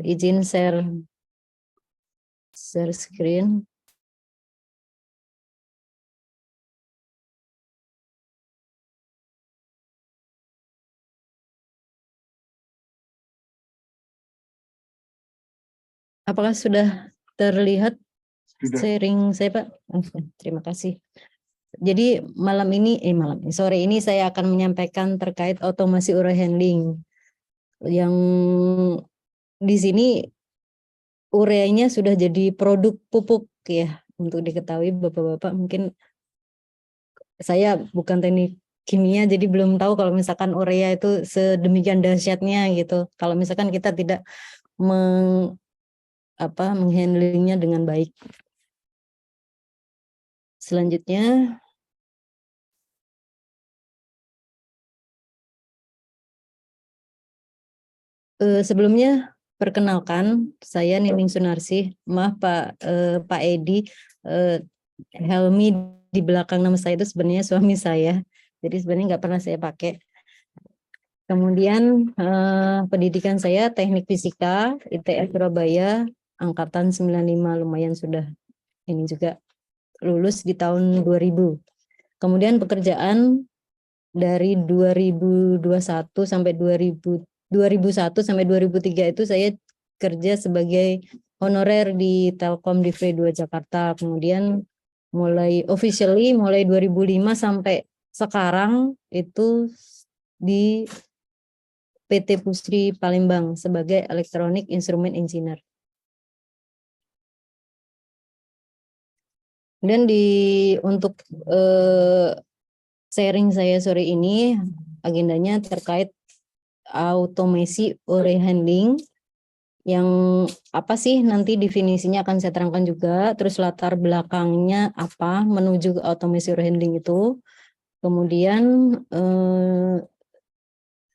izin share screen. Apakah sudah terlihat sharing saya, Pak? Terima kasih. Jadi sore ini saya akan menyampaikan terkait otomasi urea handling. Yang di sini ureanya sudah jadi produk pupuk ya. Untuk diketahui Bapak-bapak, mungkin saya bukan teknik kimia jadi belum tahu kalau misalkan urea itu sedemikian dahsyatnya gitu. Kalau misalkan kita tidak menghandlingnya dengan baik. Selanjutnya, sebelumnya perkenalkan saya Nining Sunarsih. Maaf Pak Edi, Helmi di belakang nama saya itu sebenarnya suami saya. Jadi sebenarnya nggak pernah saya pakai. Kemudian pendidikan saya Teknik Fisika ITS Surabaya angkatan 95, lumayan sudah ini juga lulus di tahun 2000. Kemudian pekerjaan dari 2001 sampai 2001 sampai 2003 itu saya kerja sebagai honorer di Telkom Divre 2 Jakarta. Kemudian mulai 2005 sampai sekarang itu di PT Pusri Palembang sebagai Electronic Instrument Engineer. Dan untuk sharing saya sore ini agendanya terkait automasi urea handling, yang apa sih nanti definisinya akan saya terangkan juga, terus latar belakangnya apa menuju ke automasi urea handling itu, kemudian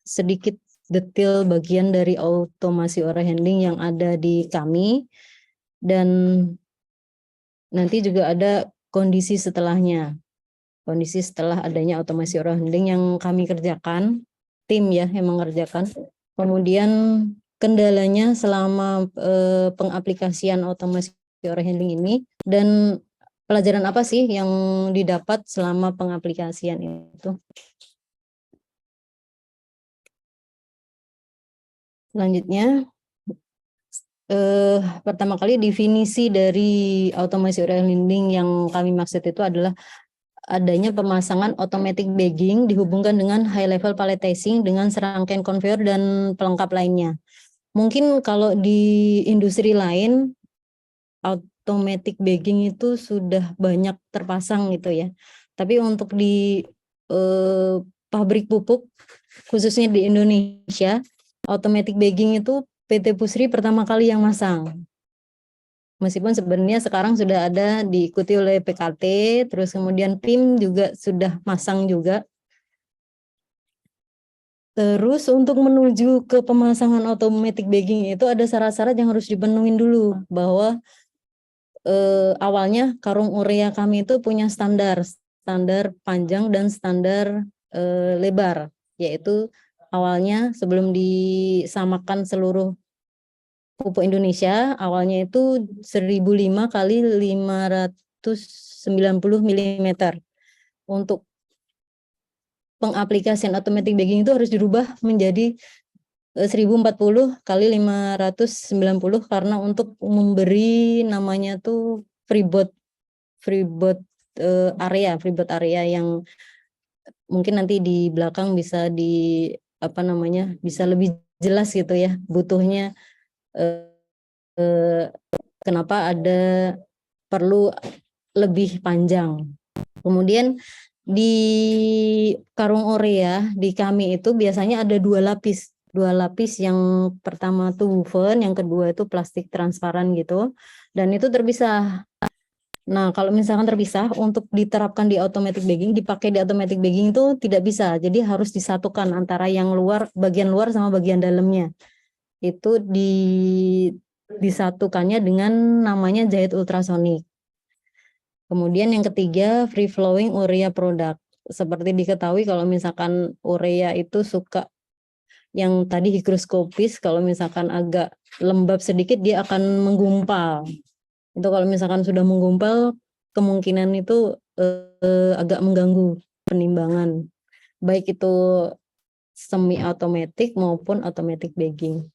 sedikit detail bagian dari automasi urea handling yang ada di kami, dan nanti juga ada kondisi setelahnya. Kondisi setelah adanya otomasi urea handling yang kami kerjakan, tim ya yang mengerjakan. Kemudian kendalanya selama pengaplikasian otomasi urea handling ini, dan pelajaran apa sih yang didapat selama pengaplikasian itu. Selanjutnya, pertama kali definisi dari otomasi urea handling yang kami maksud itu adalah adanya pemasangan automatic bagging dihubungkan dengan high level palletizing dengan serangkaian konveyor dan pelengkap lainnya. Mungkin kalau di industri lain automatic bagging itu sudah banyak terpasang gitu ya. Tapi untuk di pabrik pupuk khususnya di Indonesia, automatic bagging itu PT Pusri pertama kali yang masang. Meskipun sebenarnya sekarang sudah ada diikuti oleh PKT, terus kemudian PIM juga sudah masang juga. Terus untuk menuju ke pemasangan automatic bagging itu ada syarat-syarat yang harus dipenuhi dulu, bahwa awalnya karung urea kami itu punya standar panjang dan standar lebar, yaitu awalnya sebelum disamakan seluruh pupuk Indonesia, awalnya itu 1005 kali 590 mm. Untuk pengaplikasian automatic bagging itu harus dirubah menjadi 1040 kali 590 karena untuk memberi namanya tuh freeboard area yang mungkin nanti di belakang bisa bisa lebih jelas gitu ya, butuhnya kenapa ada perlu lebih panjang. Kemudian di karung urea di kami itu biasanya ada dua lapis. Yang pertama tuh woven, yang kedua itu plastik transparan gitu. Dan itu terpisah. Nah, kalau misalkan terpisah untuk diterapkan di automatic bagging, dipakai di automatic bagging itu tidak bisa. Jadi harus disatukan antara yang bagian luar sama bagian dalamnya. Itu disatukannya dengan namanya jahit ultrasonik. Kemudian yang ketiga, free flowing urea product. Seperti diketahui kalau misalkan urea itu suka yang tadi higroskopis, kalau misalkan agak lembab sedikit dia akan menggumpal. Itu kalau misalkan sudah menggumpal, kemungkinan itu agak mengganggu penimbangan, baik itu semi automatic maupun automatic bagging.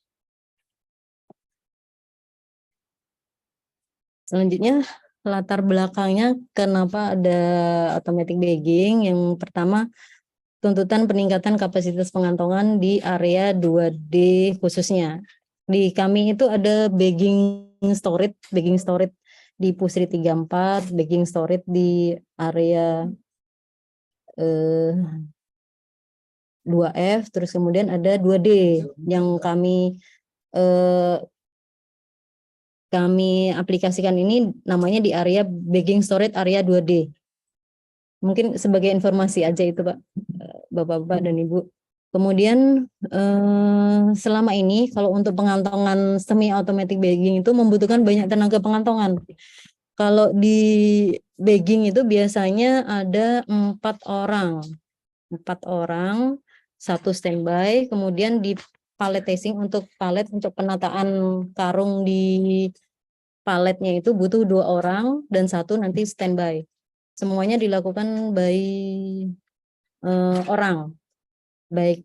Selanjutnya, latar belakangnya kenapa ada automatic bagging. Yang pertama, tuntutan peningkatan kapasitas pengantongan di area 2D khususnya. Di kami itu ada bagging storage di Pusri 34, bagging storage di area 2F, terus kemudian ada 2D yang eh, kami aplikasikan ini namanya di area bagging storage area 2D. Mungkin sebagai informasi aja itu Pak, Bapak-Bapak dan Ibu. Kemudian selama ini kalau untuk pengantongan semi automatic bagging itu membutuhkan banyak tenaga pengantongan. Kalau di bagging itu biasanya ada 4 orang, 1 standby, kemudian di palletizing untuk penataan karung di paletnya itu butuh 2 orang dan 1 nanti standby. Semuanya dilakukan by orang, baik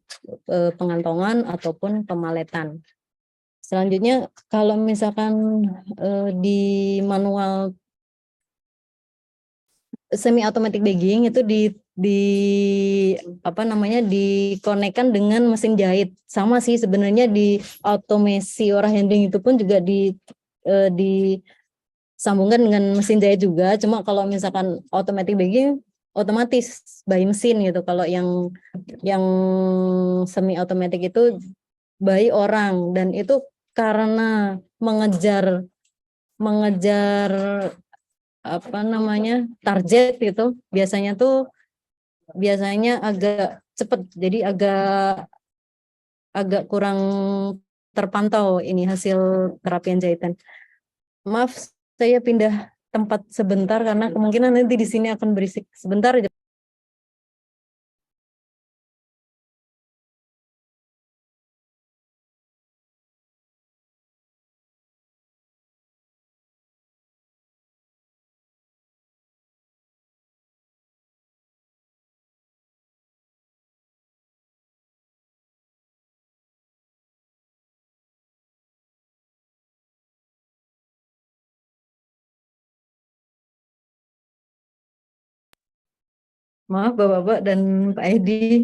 pengantongan ataupun pemaletan. Selanjutnya kalau misalkan di manual semi automatic bagging itu di apa namanya dikonekkan dengan mesin jahit. Sama sih sebenarnya di automasi ora handling itu pun juga disambungkan dengan mesin jahit juga. Cuma kalau misalkan automatic bagging otomatis by mesin gitu. Kalau yang semi automatic itu by orang, dan itu karena mengejar apa namanya target gitu, biasanya agak cepat, jadi agak kurang terpantau ini hasil terapian jahitan. Maaf, saya pindah tempat sebentar karena kemungkinan nanti di sini akan berisik. Sebentar aja. Maaf Bapak-bapak dan Pak Edi,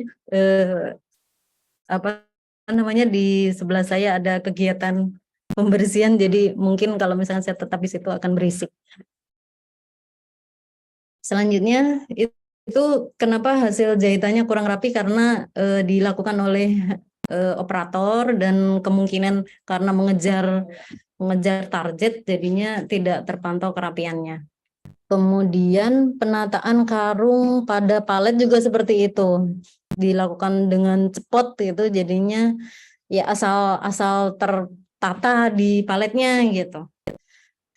apa namanya di sebelah saya ada kegiatan pembersihan, jadi mungkin kalau misalnya saya tetap di situ akan berisik. Selanjutnya itu kenapa hasil jahitannya kurang rapi, karena dilakukan oleh operator dan kemungkinan karena mengejar target jadinya tidak terpantau kerapiannya. Kemudian penataan karung pada palet juga seperti itu, dilakukan dengan cepot gitu, jadinya ya asal tertata di paletnya gitu.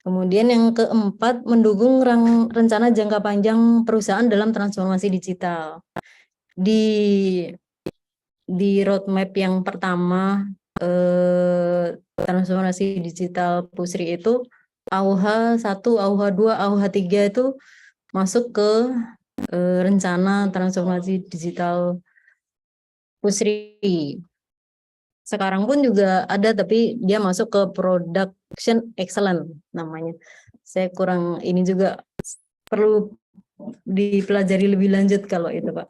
Kemudian yang keempat, mendukung rencana jangka panjang perusahaan dalam transformasi digital. Di roadmap yang pertama transformasi digital Pusri itu AUH 1, AUH 2, AUH 3 itu masuk ke rencana transformasi digital Pusri. Sekarang pun juga ada, tapi dia masuk ke production excellent namanya. Saya kurang ini juga perlu dipelajari lebih lanjut kalau itu Pak.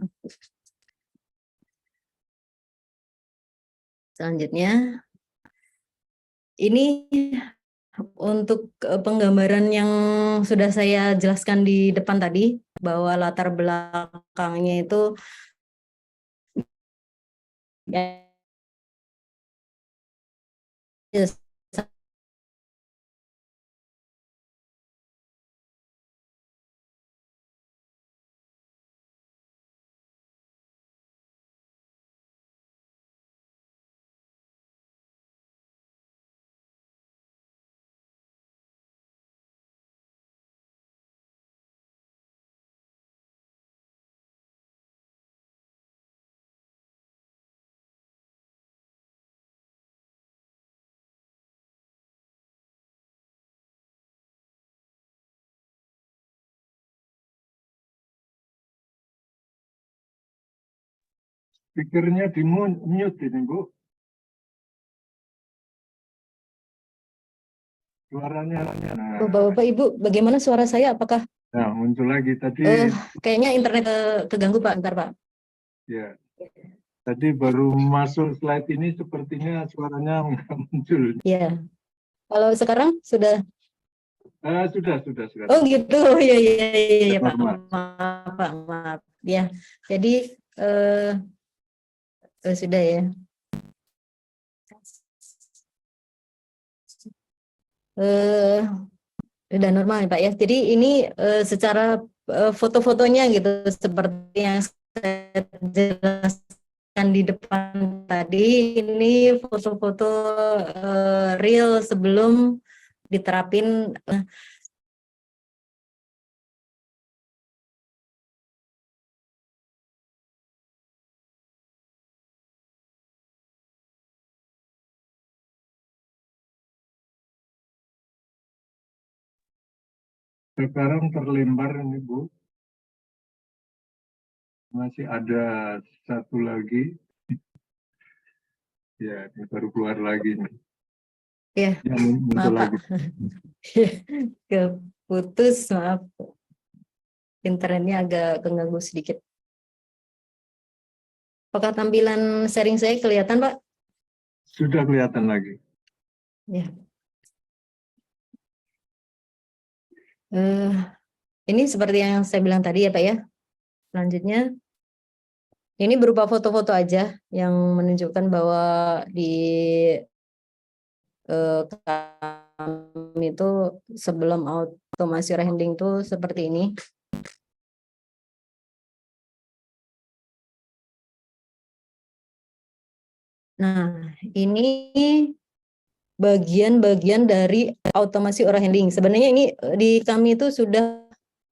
Selanjutnya, ini untuk penggambaran yang sudah saya jelaskan di depan tadi, bahwa latar belakangnya itu ya, Speakernya di mute ini, Bu. Suaranya. Nah, Bapak-bapak Ibu, bagaimana suara saya? Apakah muncul lagi tadi. Kayaknya internet keganggu Pak, bentar Pak. Ya. Tadi baru masuk slide ini sepertinya suaranya nggak muncul. Ya. Kalau sekarang sudah? Sudah. Oh gitu, ya Pak. Normal. Maaf. Ya, jadi sudah ya. Sudah normal ya Pak ya. Jadi ini secara foto-fotonya gitu seperti yang saya jelaskan di depan tadi, ini foto-foto real sebelum diterapin. Sekarang terlempar ini, Bu. Masih ada satu lagi. Ya, ini baru keluar lagi nih. Ya, maaf Pak. Keputus, maaf. Internetnya agak keganggu sedikit. Apakah tampilan sharing saya kelihatan, Pak? Sudah kelihatan lagi. Ya. Ini seperti yang saya bilang tadi ya, Pak ya. Selanjutnya, ini berupa foto-foto aja yang menunjukkan bahwa di kami itu sebelum automasi handling itu seperti ini. Nah, ini bagian-bagian dari automasi handling. Sebenarnya ini di kami itu sudah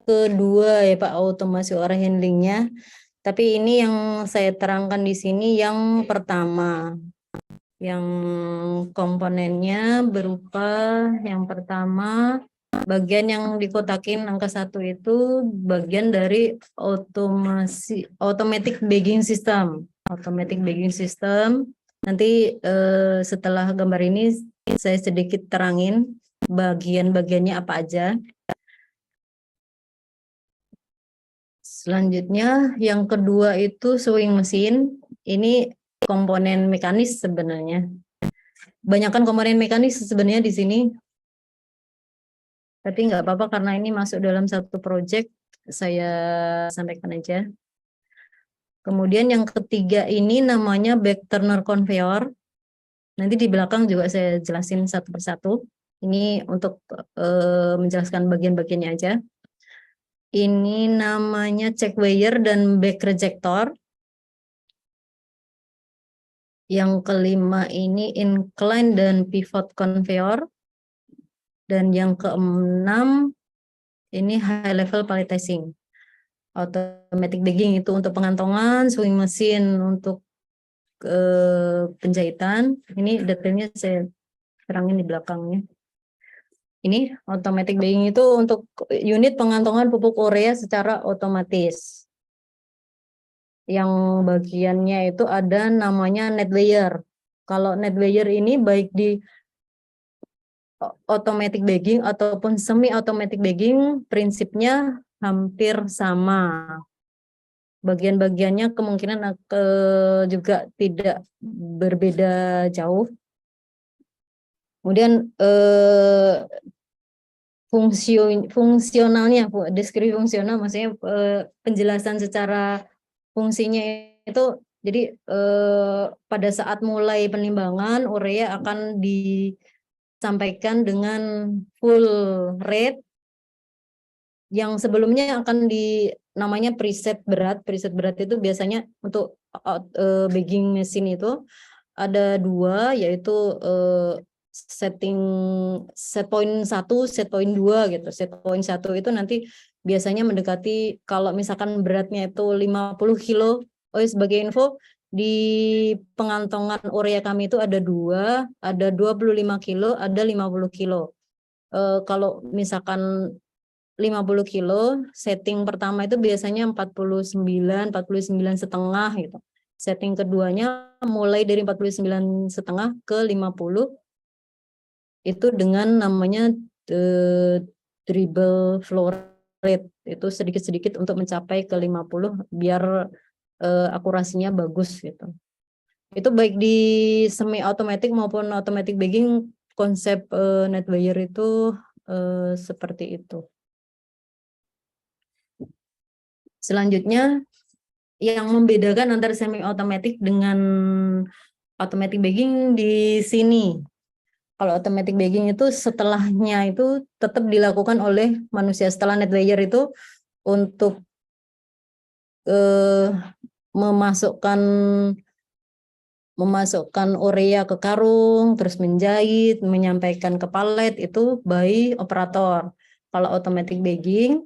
kedua ya Pak automasi handlingnya. Tapi ini yang saya terangkan di sini yang pertama. Yang komponennya berupa yang pertama bagian yang dikotakin angka 1 itu bagian dari automatic bagging system. Automatic bagging system. Nanti setelah gambar ini saya sedikit terangin bagian-bagiannya apa aja. Selanjutnya yang kedua itu sewing mesin. Ini komponen mekanis sebenarnya. Banyakkan komponen mekanis sebenarnya di sini. Tapi nggak apa-apa karena ini masuk dalam satu project, saya sampaikan aja. Kemudian yang ketiga ini namanya back turner conveyor. Nanti di belakang juga saya jelasin satu persatu. Ini untuk menjelaskan bagian-bagiannya aja. Ini namanya check wire dan back rejector. Yang kelima ini incline dan pivot conveyor. Dan yang keenam ini high level palletizing. Automatic bagging itu untuk pengantongan, sewing mesin untuk penjahitan. Ini detailnya saya terangin di belakangnya. Ini automatic bagging itu untuk unit pengantongan pupuk urea secara otomatis. Yang bagiannya itu ada namanya net layer. Kalau net layer ini baik di automatic bagging ataupun semi automatic bagging prinsipnya hampir sama. Bagian-bagiannya kemungkinan juga tidak berbeda jauh. Kemudian fungsionalnya, deskripsi fungsional maksudnya penjelasan secara fungsinya itu, jadi pada saat mulai penimbangan urea akan disampaikan dengan full rate yang sebelumnya akan namanya preset berat. Preset berat itu biasanya untuk bagging mesin itu ada dua, yaitu set point 1, set point 2 gitu. Set point 1 itu nanti biasanya mendekati, kalau misalkan beratnya itu 50 kilo. Oh, sebagai info, di pengantongan urea kami itu ada dua, ada 25 kilo, ada 50 kilo. Kalau misalkan 50 kilo, setting pertama itu biasanya 49 setengah gitu. Setting keduanya mulai dari 49,5 ke 50 itu dengan namanya dribble flow rate, itu sedikit-sedikit untuk mencapai ke 50 biar akurasinya bagus gitu. Itu baik di semi automatic maupun automatic bagging, konsep NetWire itu seperti itu. Selanjutnya yang membedakan antara semi automatic dengan automatic bagging di sini. Kalau automatic bagging itu setelahnya itu tetap dilakukan oleh manusia. Setelah NetWire itu untuk memasukkan urea ke karung, terus menjahit, menyampaikan ke palet itu by operator. Kalau automatic bagging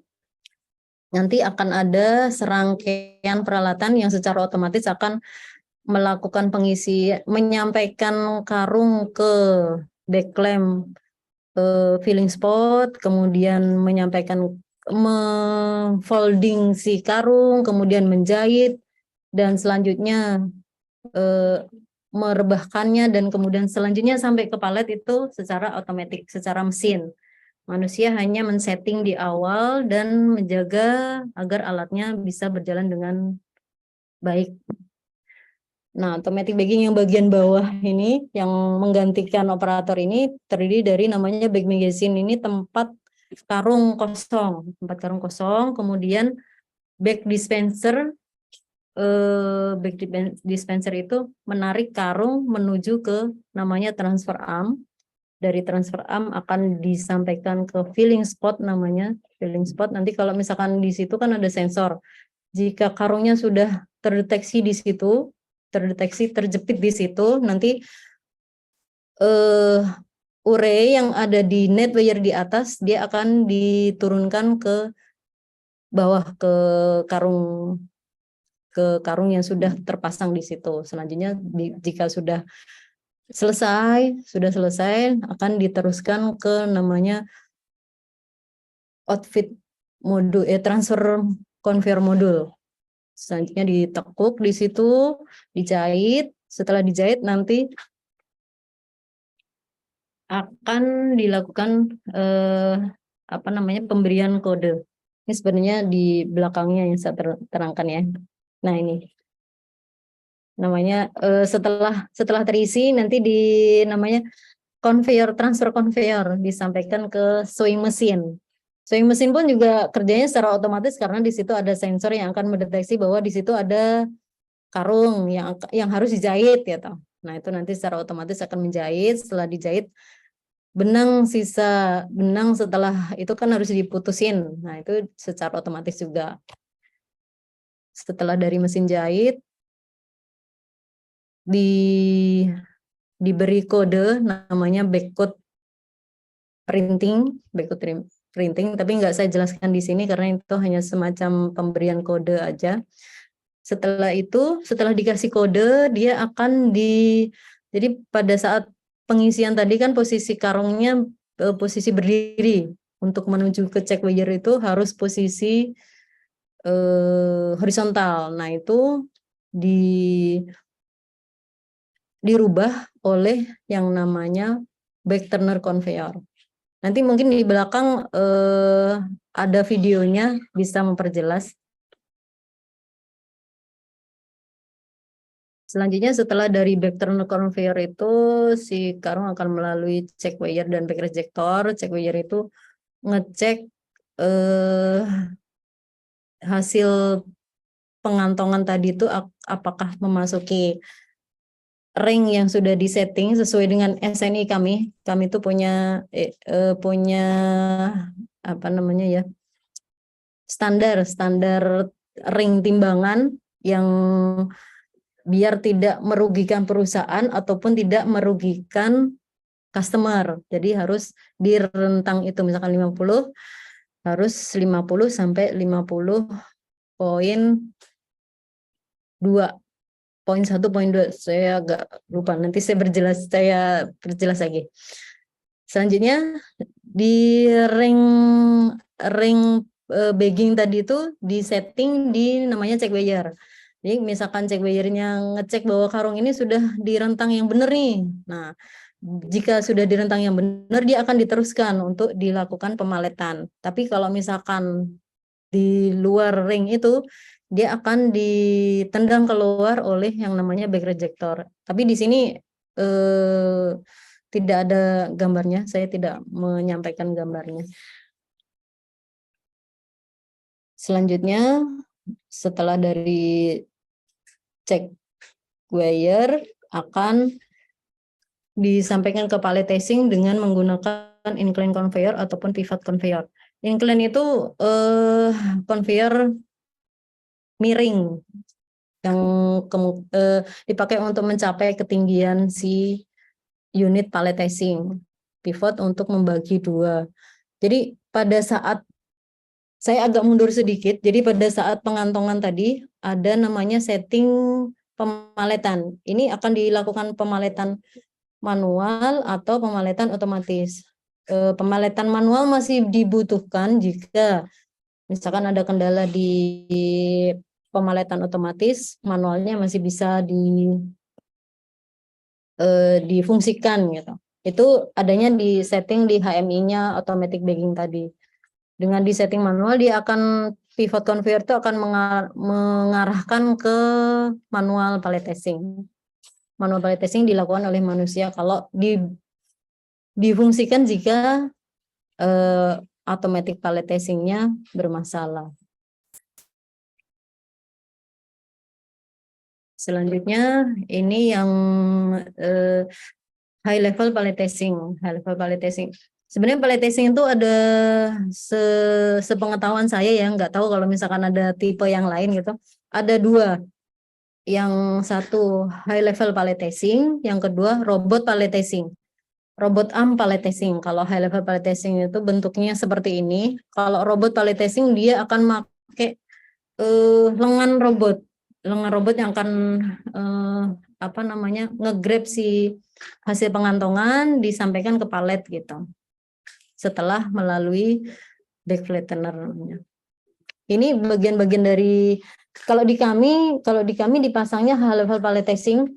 nanti akan ada serangkaian peralatan yang secara otomatis akan melakukan pengisian, menyampaikan karung ke backclamp filling spot, kemudian menyampaikan folding si karung, kemudian menjahit, dan selanjutnya merebahkannya, dan kemudian selanjutnya sampai ke palet itu secara otomatis, secara mesin. Manusia hanya men-setting di awal dan menjaga agar alatnya bisa berjalan dengan baik. Nah, automatic bagging yang bagian bawah ini yang menggantikan operator ini terdiri dari namanya bag magazine. Ini tempat karung kosong, kemudian bag dispenser. Bag dispenser itu menarik karung menuju ke namanya transfer arm. Dari transfer arm akan disampaikan ke filling spot, namanya filling spot. Nanti kalau misalkan di situ kan ada sensor. Jika karungnya sudah terdeteksi di situ, terjepit di situ, nanti urea yang ada di NetWire di atas dia akan diturunkan ke bawah ke karung yang sudah terpasang di situ. Selanjutnya jika sudah selesai akan diteruskan ke namanya outfit modul, transfer conveyor modul. Selanjutnya ditekuk di situ, dijahit. Setelah dijahit nanti akan dilakukan pemberian kode. Ini sebenarnya di belakangnya yang saya terangkan ya. Nah ini namanya setelah terisi nanti di namanya transfer conveyor disampaikan ke sewing mesin. Sewing mesin pun juga kerjanya secara otomatis karena di situ ada sensor yang akan mendeteksi bahwa di situ ada karung yang harus dijahit ya toh. Nah, itu nanti secara otomatis akan menjahit. Setelah dijahit, benang setelah itu kan harus diputusin. Nah, itu secara otomatis juga. Setelah dari mesin jahit diberi kode namanya backcode printing, tapi nggak saya jelaskan di sini karena itu hanya semacam pemberian kode aja. Setelah dikasih kode, dia akan jadi pada saat pengisian tadi kan posisi karungnya posisi berdiri. Untuk menuju ke check wire itu harus posisi horizontal. Nah, itu dirubah oleh yang namanya back turner conveyor. Nanti mungkin di belakang ada videonya bisa memperjelas. Selanjutnya setelah dari back turner conveyor itu si karung akan melalui check wire dan back rejector. Check wire itu ngecek hasil pengantongan tadi itu apakah memasuki ring yang sudah disetting sesuai dengan SNI kami. Kami itu punya standar ring timbangan yang biar tidak merugikan perusahaan ataupun tidak merugikan customer. Jadi harus di rentang itu, misalkan 50 harus 50 sampai 50,2. Poin 1, poin 2, saya agak lupa. Nanti saya perjelas lagi. Selanjutnya di ring bagging tadi itu di setting di namanya check wire. Jadi misalkan cek bayarnya ngecek bahwa karung ini sudah di rentang yang benar nih. Nah, jika sudah di rentang yang benar, dia akan diteruskan untuk dilakukan pemaletan. Tapi kalau misalkan di luar ring itu, dia akan ditendang keluar oleh yang namanya back rejector. Tapi di sini tidak ada gambarnya, saya tidak menyampaikan gambarnya. Selanjutnya, setelah dari cek wire akan disampaikan ke pallet testing dengan menggunakan incline conveyor ataupun pivot conveyor. Incline itu conveyor miring yang dipakai untuk mencapai ketinggian si unit pallet testing. Pivot untuk membagi dua. Jadi pada saat saya agak mundur sedikit, jadi pada saat pengantongan tadi ada namanya setting pemaletan. Ini akan dilakukan pemaletan manual atau pemaletan otomatis. Pemaletan manual masih dibutuhkan jika misalkan ada kendala di pemaletan otomatis, manualnya masih bisa difungsikan gitu. Itu adanya di setting di HMI-nya automatic bagging tadi. Dengan di setting manual, dia akan pivot conveyor itu akan mengarahkan ke manual pallet testing. Manual pallet testing dilakukan oleh manusia kalau difungsikan jika automatic pallet testing-nya bermasalah. Selanjutnya ini yang high level pallet testing. High level pallet testing. Sebenarnya pallet testing itu ada sepengetahuan saya ya, nggak tahu kalau misalkan ada tipe yang lain gitu. Ada dua. Yang satu high level pallet testing, yang kedua robot pallet testing. Robot arm pallet testing. Kalau high level pallet testing itu bentuknya seperti ini. Kalau robot pallet testing dia akan pakai lengan robot. Lengan robot yang akan nge-grab si hasil pengantongan disampaikan ke palet gitu. Setelah melalui back flattener. Ini bagian-bagian dari kalau di kami dipasangnya high level pallet testing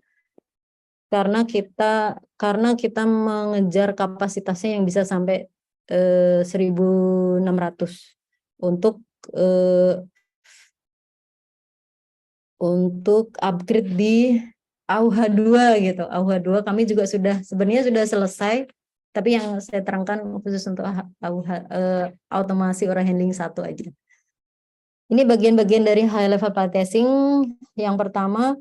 karena kita mengejar kapasitasnya yang bisa sampai 1.600 untuk upgrade di AUH 2 gitu. AUH 2 kami juga sebenarnya sudah selesai, tapi yang saya terangkan khusus untuk AUH automasi ora handling 1 aja. Ini bagian-bagian dari high level pallet testing. Yang pertama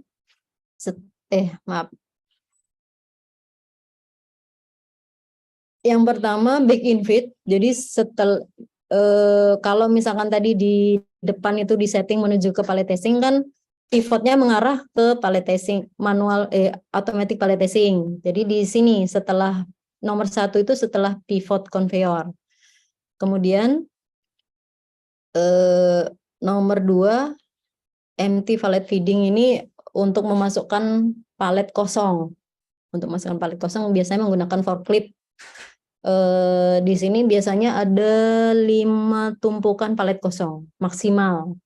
Yang pertama back in fit. Jadi kalau misalkan tadi di depan itu di setting menuju ke pallet testing kan pivotnya mengarah ke pallet testing manual automatic pallet testing. Jadi di sini setelah nomor 1 itu setelah pivot conveyor. Kemudian nomor 2 empty pallet feeding ini untuk memasukkan palet kosong. Untuk memasukkan palet kosong biasanya menggunakan forklift. Di sini biasanya ada 5 tumpukan palet kosong maksimal.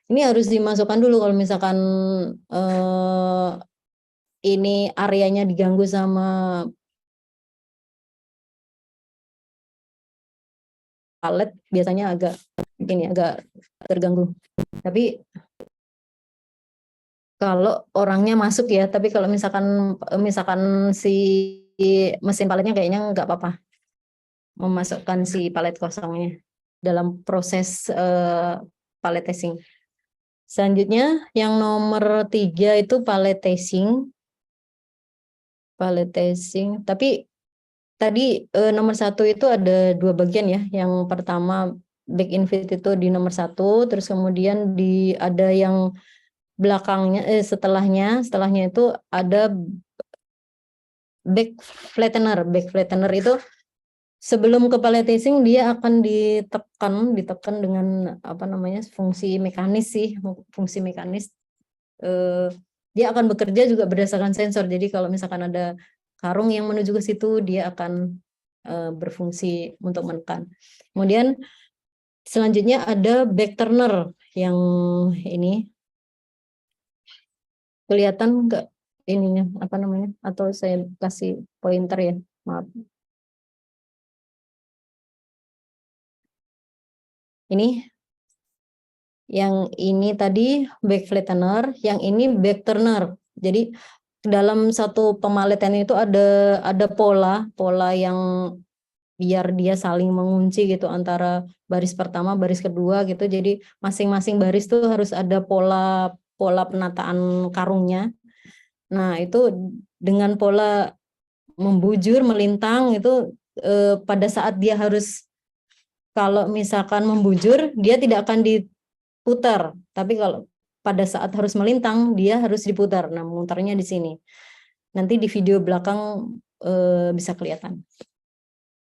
Ini harus dimasukkan dulu kalau misalkan ini areanya diganggu sama palet, biasanya agak terganggu. Tapi kalau orangnya masuk ya, tapi kalau misalkan si mesin paletnya kayaknya nggak apa-apa memasukkan si palet kosongnya dalam proses pallet testing. Selanjutnya yang nomor 3 itu pallet testing. Pallet testing. Tapi tadi nomor 1 itu ada 2 bagian ya. Yang pertama back in fit itu di nomor 1, terus kemudian ada yang belakangnya setelahnya itu ada back flattener. Back flattener itu sebelum ke pallet testing dia akan ditekan dengan fungsi mekanis sih, fungsi mekanis. Dia akan bekerja juga berdasarkan sensor. Jadi kalau misalkan ada karung yang menuju ke situ, dia akan berfungsi untuk menekan. Kemudian selanjutnya ada back turner yang ini. Kelihatan nggak ininya apa namanya? Atau saya kasih pointer ya? Maaf. Ini yang ini tadi back flattener, yang ini back turner. Jadi dalam satu pemaletan itu ada pola yang biar dia saling mengunci gitu antara baris pertama, baris kedua gitu. Jadi masing-masing baris tuh harus ada pola penataan karungnya. Nah, itu dengan pola membujur, melintang itu pada saat dia harus, kalau misalkan membujur, dia tidak akan diputar. Tapi kalau pada saat harus melintang, dia harus diputar. Nah, mutarnya di sini. Nanti di video belakang bisa kelihatan.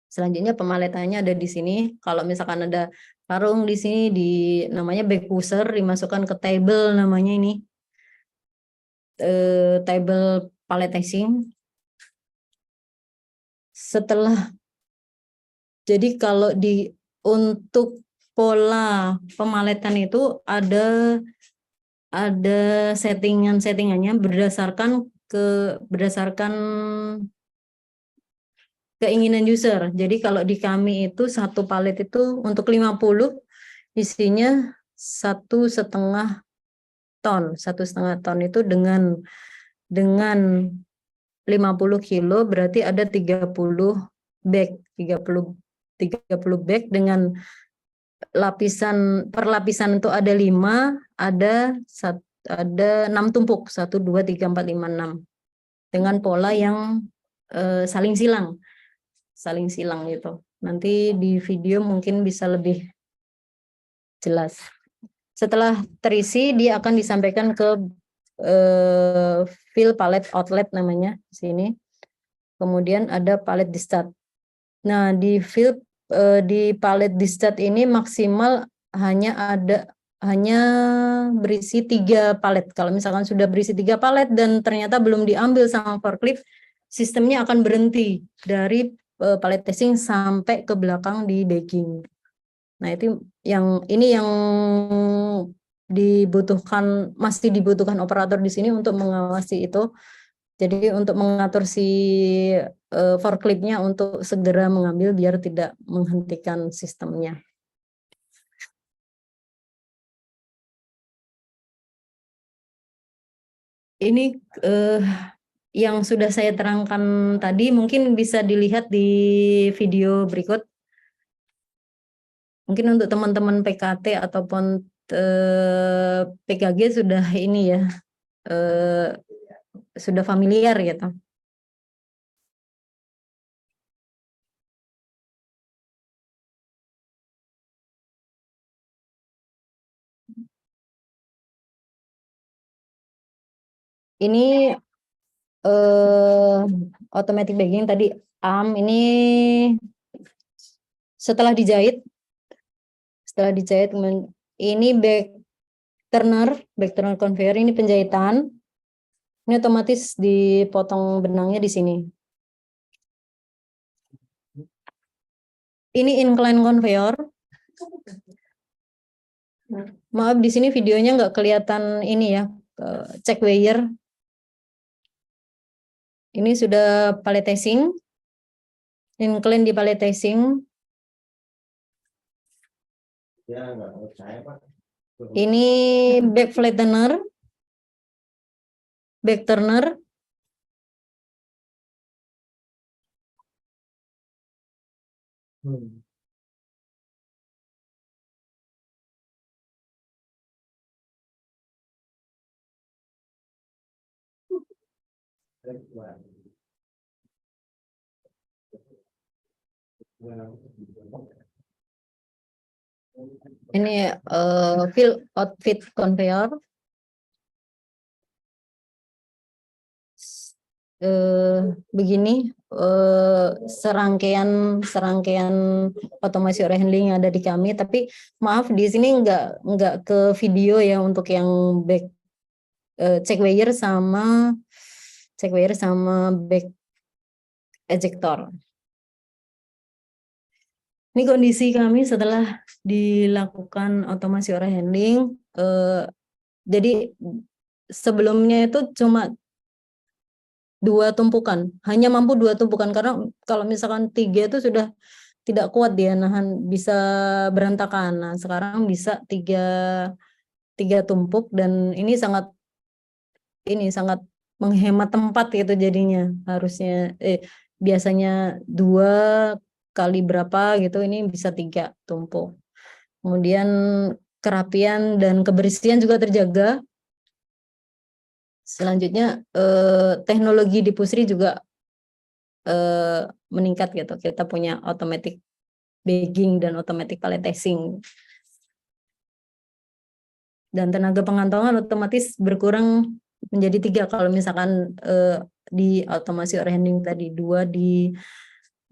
Selanjutnya pemaletannya ada di sini. Kalau misalkan ada karung di sini, namanya back pusher, dimasukkan ke table namanya ini. Table palletizing. Jadi kalau untuk pola pemaletan itu ada settingannya berdasarkan keinginan user. Jadi kalau di kami itu satu palet itu untuk 50 isinya 1,5 ton. 1,5 ton itu dengan 50 kilo berarti ada 30 bag. 30 bag dengan per lapisan itu ada 5, ada 6 tumpuk, 1, 2, 3, 4, 5, 6 dengan pola yang saling silang gitu. Nanti di video mungkin bisa lebih jelas. Setelah terisi, dia akan disampaikan ke fill pallet outlet namanya di sini. Kemudian ada pallet discharge. Nah, di pallet discharge ini maksimal hanya berisi 3 palet. Kalau misalkan sudah berisi 3 palet dan ternyata belum diambil sama forklift, sistemnya akan berhenti dari palletizing sampai ke belakang di bagging. Nah, itu yang masih dibutuhkan operator di sini untuk mengawasi itu. Jadi untuk mengatur si forkliftnya untuk segera mengambil biar tidak menghentikan sistemnya. Ini yang sudah saya terangkan tadi mungkin bisa dilihat di video berikut. Mungkin untuk teman-teman PKT ataupun PKG sudah ini ya, sudah familiar gitu. Ini automatic bagging tadi ini setelah dijahit ini back turner conveyor, ini penjahitan. Ini otomatis dipotong benangnya di sini. Ini incline conveyor. Maaf, di sini videonya nggak kelihatan ini ya, check weigher. Ini sudah palletizing, incline di palletizing. Ini back flattener, back turner. Ini fill outfit conveyor. Begini serangkaian otomasi ore handling yang ada di kami, tapi maaf di sini nggak ke video ya untuk yang back check weigher sama back ejector. Ini kondisi kami setelah dilakukan otomasi ore handling. Jadi sebelumnya itu cuma 2 tumpukan, hanya mampu 2 tumpukan, karena kalau misalkan 3 itu sudah tidak kuat dia nahan, bisa berantakan. Nah, sekarang bisa 3 tumpuk, dan ini sangat menghemat tempat gitu jadinya. Harusnya biasanya 2 kali berapa gitu, ini bisa 3 tumpuk. Kemudian kerapian dan kebersihan juga terjaga. Selanjutnya teknologi di Pusri juga meningkat gitu. Kita punya automatic bagging dan automatic palletizing. Dan tenaga pengantongan otomatis berkurang menjadi 3 kalau misalkan di automasi orhandling tadi, 2 di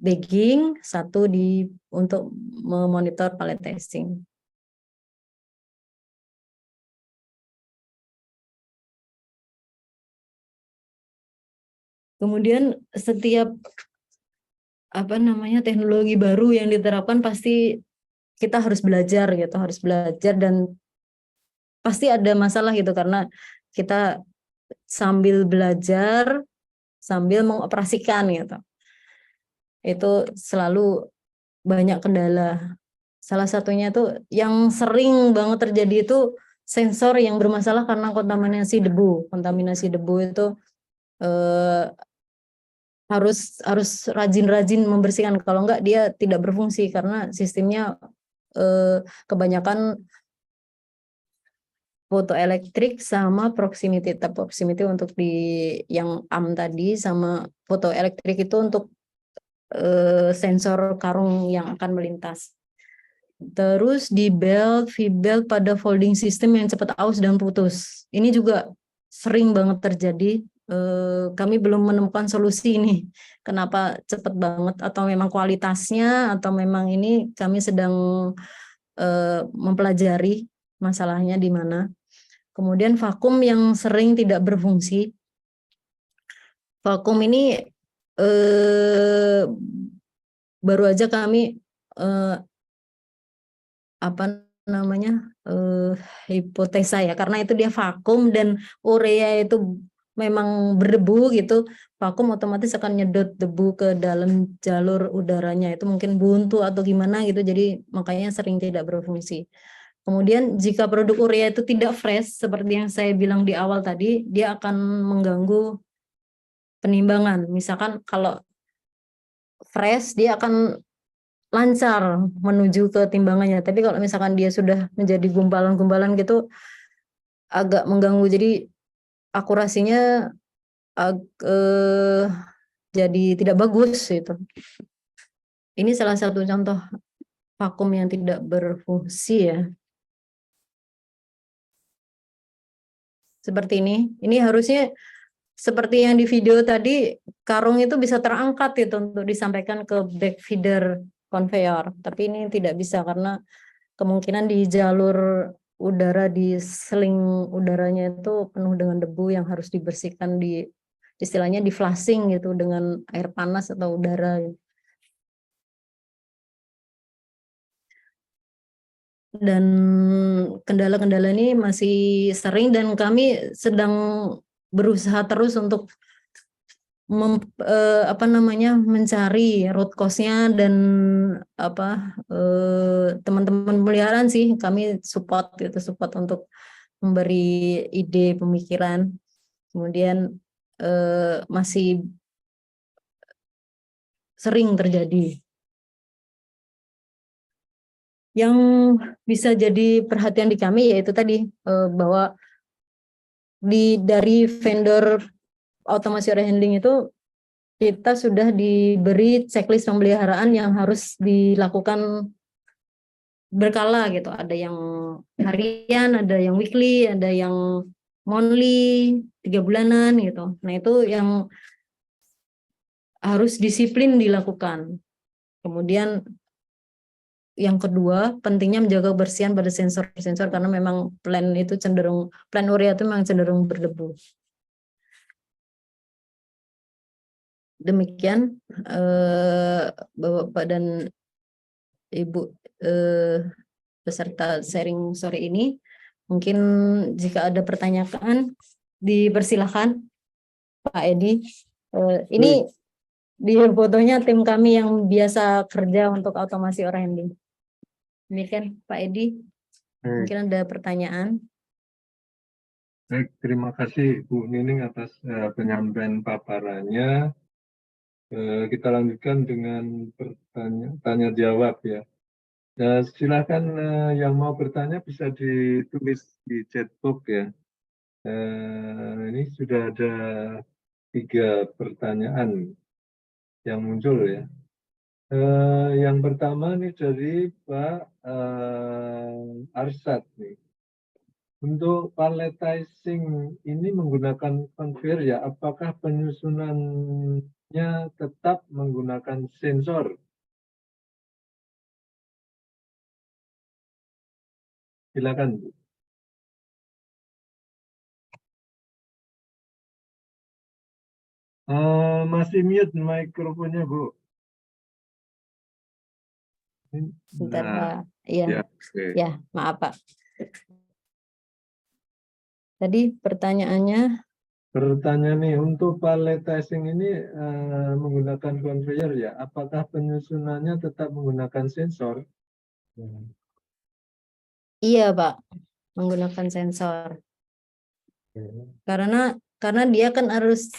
bagging, 1 untuk memonitor palletizing. Kemudian setiap teknologi baru yang diterapkan pasti kita harus belajar gitu, dan pasti ada masalah gitu, karena kita sambil belajar sambil mengoperasikan gitu. Itu selalu banyak kendala. Salah satunya tuh yang sering banget terjadi itu sensor yang bermasalah karena kontaminasi debu. Kontaminasi debu itu harus rajin-rajin membersihkan, kalau enggak dia tidak berfungsi karena sistemnya kebanyakan fotoelektrik sama proximity. Proximity untuk di yang tadi, sama fotoelektrik itu untuk sensor karung yang akan melintas. Terus di V-belt pada folding system yang cepat aus dan putus. Ini juga sering banget terjadi. Kami belum menemukan solusi ini. Kenapa cepat banget, atau memang kualitasnya, atau memang ini kami sedang mempelajari masalahnya di mana. Kemudian vakum yang sering tidak berfungsi. Vakum ini baru aja kami hipotesa ya, karena itu dia vakum dan urea itu memang berdebu gitu. Vakum otomatis akan nyedot debu ke dalam jalur udaranya, itu mungkin buntu atau gimana gitu, jadi makanya sering tidak berfungsi. Kemudian jika produk urea itu tidak fresh, seperti yang saya bilang di awal tadi, dia akan mengganggu penimbangan. Misalkan kalau fresh dia akan lancar menuju ke timbangannya, tapi kalau misalkan dia sudah menjadi gumpalan-gumpalan gitu agak mengganggu, jadi akurasinya jadi tidak bagus gitu. Ini salah satu contoh vakum yang tidak berfungsi ya. Seperti ini. Ini harusnya seperti yang di video tadi, karung itu bisa terangkat itu untuk disampaikan ke back feeder conveyor. Tapi ini tidak bisa karena kemungkinan di jalur udara, di seling udaranya itu penuh dengan debu yang harus dibersihkan, istilahnya di flushing gitu dengan air panas atau udara. Dan kendala-kendala ini masih sering, dan kami sedang berusaha terus untuk mencari root cause-nya, dan teman-teman pemeliharaan sih kami support untuk memberi ide pemikiran. Kemudian masih sering terjadi. Yang bisa jadi perhatian di kami yaitu tadi bahwa dari vendor automasi area handling itu kita sudah diberi checklist pemeliharaan yang harus dilakukan berkala gitu. Ada yang harian, ada yang weekly, ada yang monthly, 3 bulanan gitu. Nah, itu yang harus disiplin dilakukan. Kemudian yang kedua, pentingnya menjaga kebersihan pada sensor-sensor, karena memang plan urea itu memang cenderung berdebu. Demikian Bapak dan Ibu peserta sharing sore ini. Mungkin jika ada pertanyaan dipersilahkan Pak Edi. Ini di fotonya tim kami yang biasa kerja untuk otomasi orienting. Demikian Pak Edi, mungkin ada pertanyaan. Baik, terima kasih Bu Nining atas penyampaian paparannya. Kita lanjutkan dengan tanya jawab ya. Silakan yang mau bertanya bisa ditulis di chatbox ya. Ini sudah ada 3 pertanyaan yang muncul ya. Yang pertama nih dari Pak Arsad nih. Untuk palletizing ini menggunakan conveyor ya, apakah penyusunannya tetap menggunakan sensor? Silakan Bu. Masih mute mikrofonnya Bu. Bentar Nah, Pak. Iya. ya, oke. Ya, maaf Pak. Tadi pertanyaannya, Pertanyaan nih, untuk palletizing ini menggunakan conveyor ya, apakah penyusunannya tetap menggunakan sensor? iya Pak, menggunakan sensor. Karena dia kan harus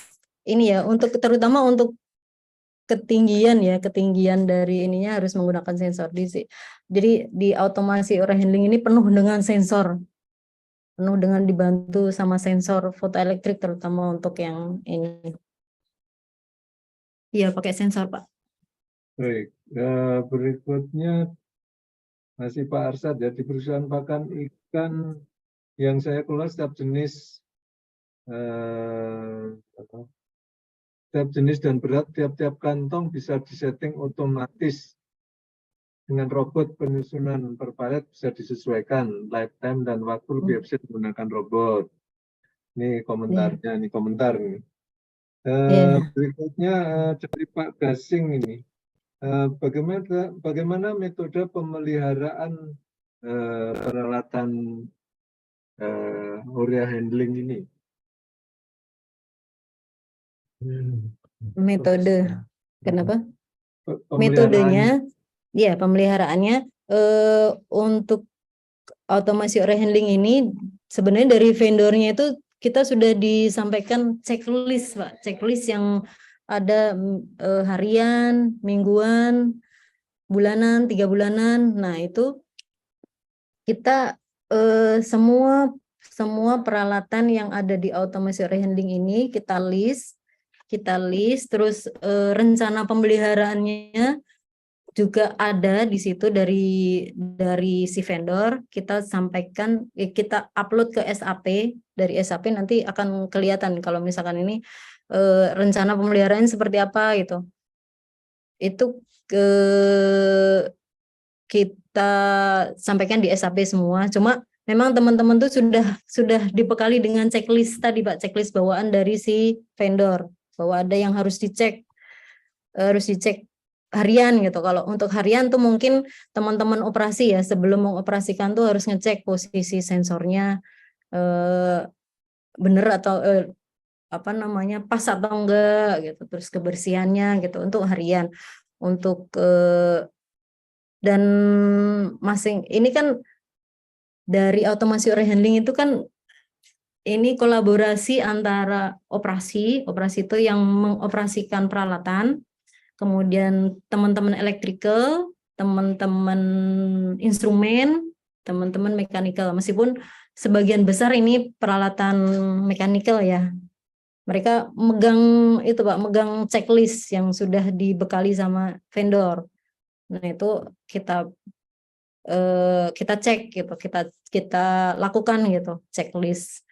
ini ya, untuk terutama untuk ketinggian ya, ketinggian dari ininya harus menggunakan sensor. Jadi di otomasi ore handling ini penuh dengan sensor. Penuh dengan dibantu sama sensor fotoelektrik terutama untuk yang ini. Iya, pakai sensor, Pak. Baik, berikutnya masih Pak Arsad ya, di perusahaan pakan ikan yang saya kelola setiap jenis dan berat tiap-tiap kantong bisa disetting otomatis dengan robot penyusunan per palet bisa disesuaikan lifetime dan waktu lebih efisien menggunakan robot. Ini komentarnya, ini komentar nih. Berikutnya dari Pak Gasing ini, bagaimana metode pemeliharaan peralatan urea handling ini? Metode, kenapa? Pemeliharaan. Metodenya, ya pemeliharaannya untuk otomasi ore handling ini sebenarnya dari vendornya itu kita sudah disampaikan checklist, Pak, checklist yang ada harian, mingguan, bulanan, 3 bulanan. Nah itu kita semua peralatan yang ada di otomasi ore handling ini kita list terus rencana pemeliharaannya juga ada di situ dari si vendor. Kita sampaikan, kita upload ke SAP. Dari SAP nanti akan kelihatan kalau misalkan ini rencana pemeliharaan seperti apa gitu. Itu kita sampaikan di SAP semua. Cuma memang teman-teman tuh sudah dibekali dengan checklist tadi Pak, checklist bawaan dari si vendor bahwa ada yang harus dicek harian gitu. Kalau untuk harian tuh mungkin teman-teman operasi ya sebelum mengoperasikan tuh harus ngecek posisi sensornya bener atau apa namanya pas atau enggak gitu. Terus kebersihannya gitu untuk harian. Untuk dan ini kan dari otomasi ore handling itu kan ini kolaborasi antara operasi itu yang mengoperasikan peralatan, kemudian teman-teman electrical, teman-teman instrumen, teman-teman mechanical. Meskipun sebagian besar ini peralatan mechanical ya. Mereka megang checklist yang sudah dibekali sama vendor. Nah, itu kita cek gitu, kita lakukan gitu checklist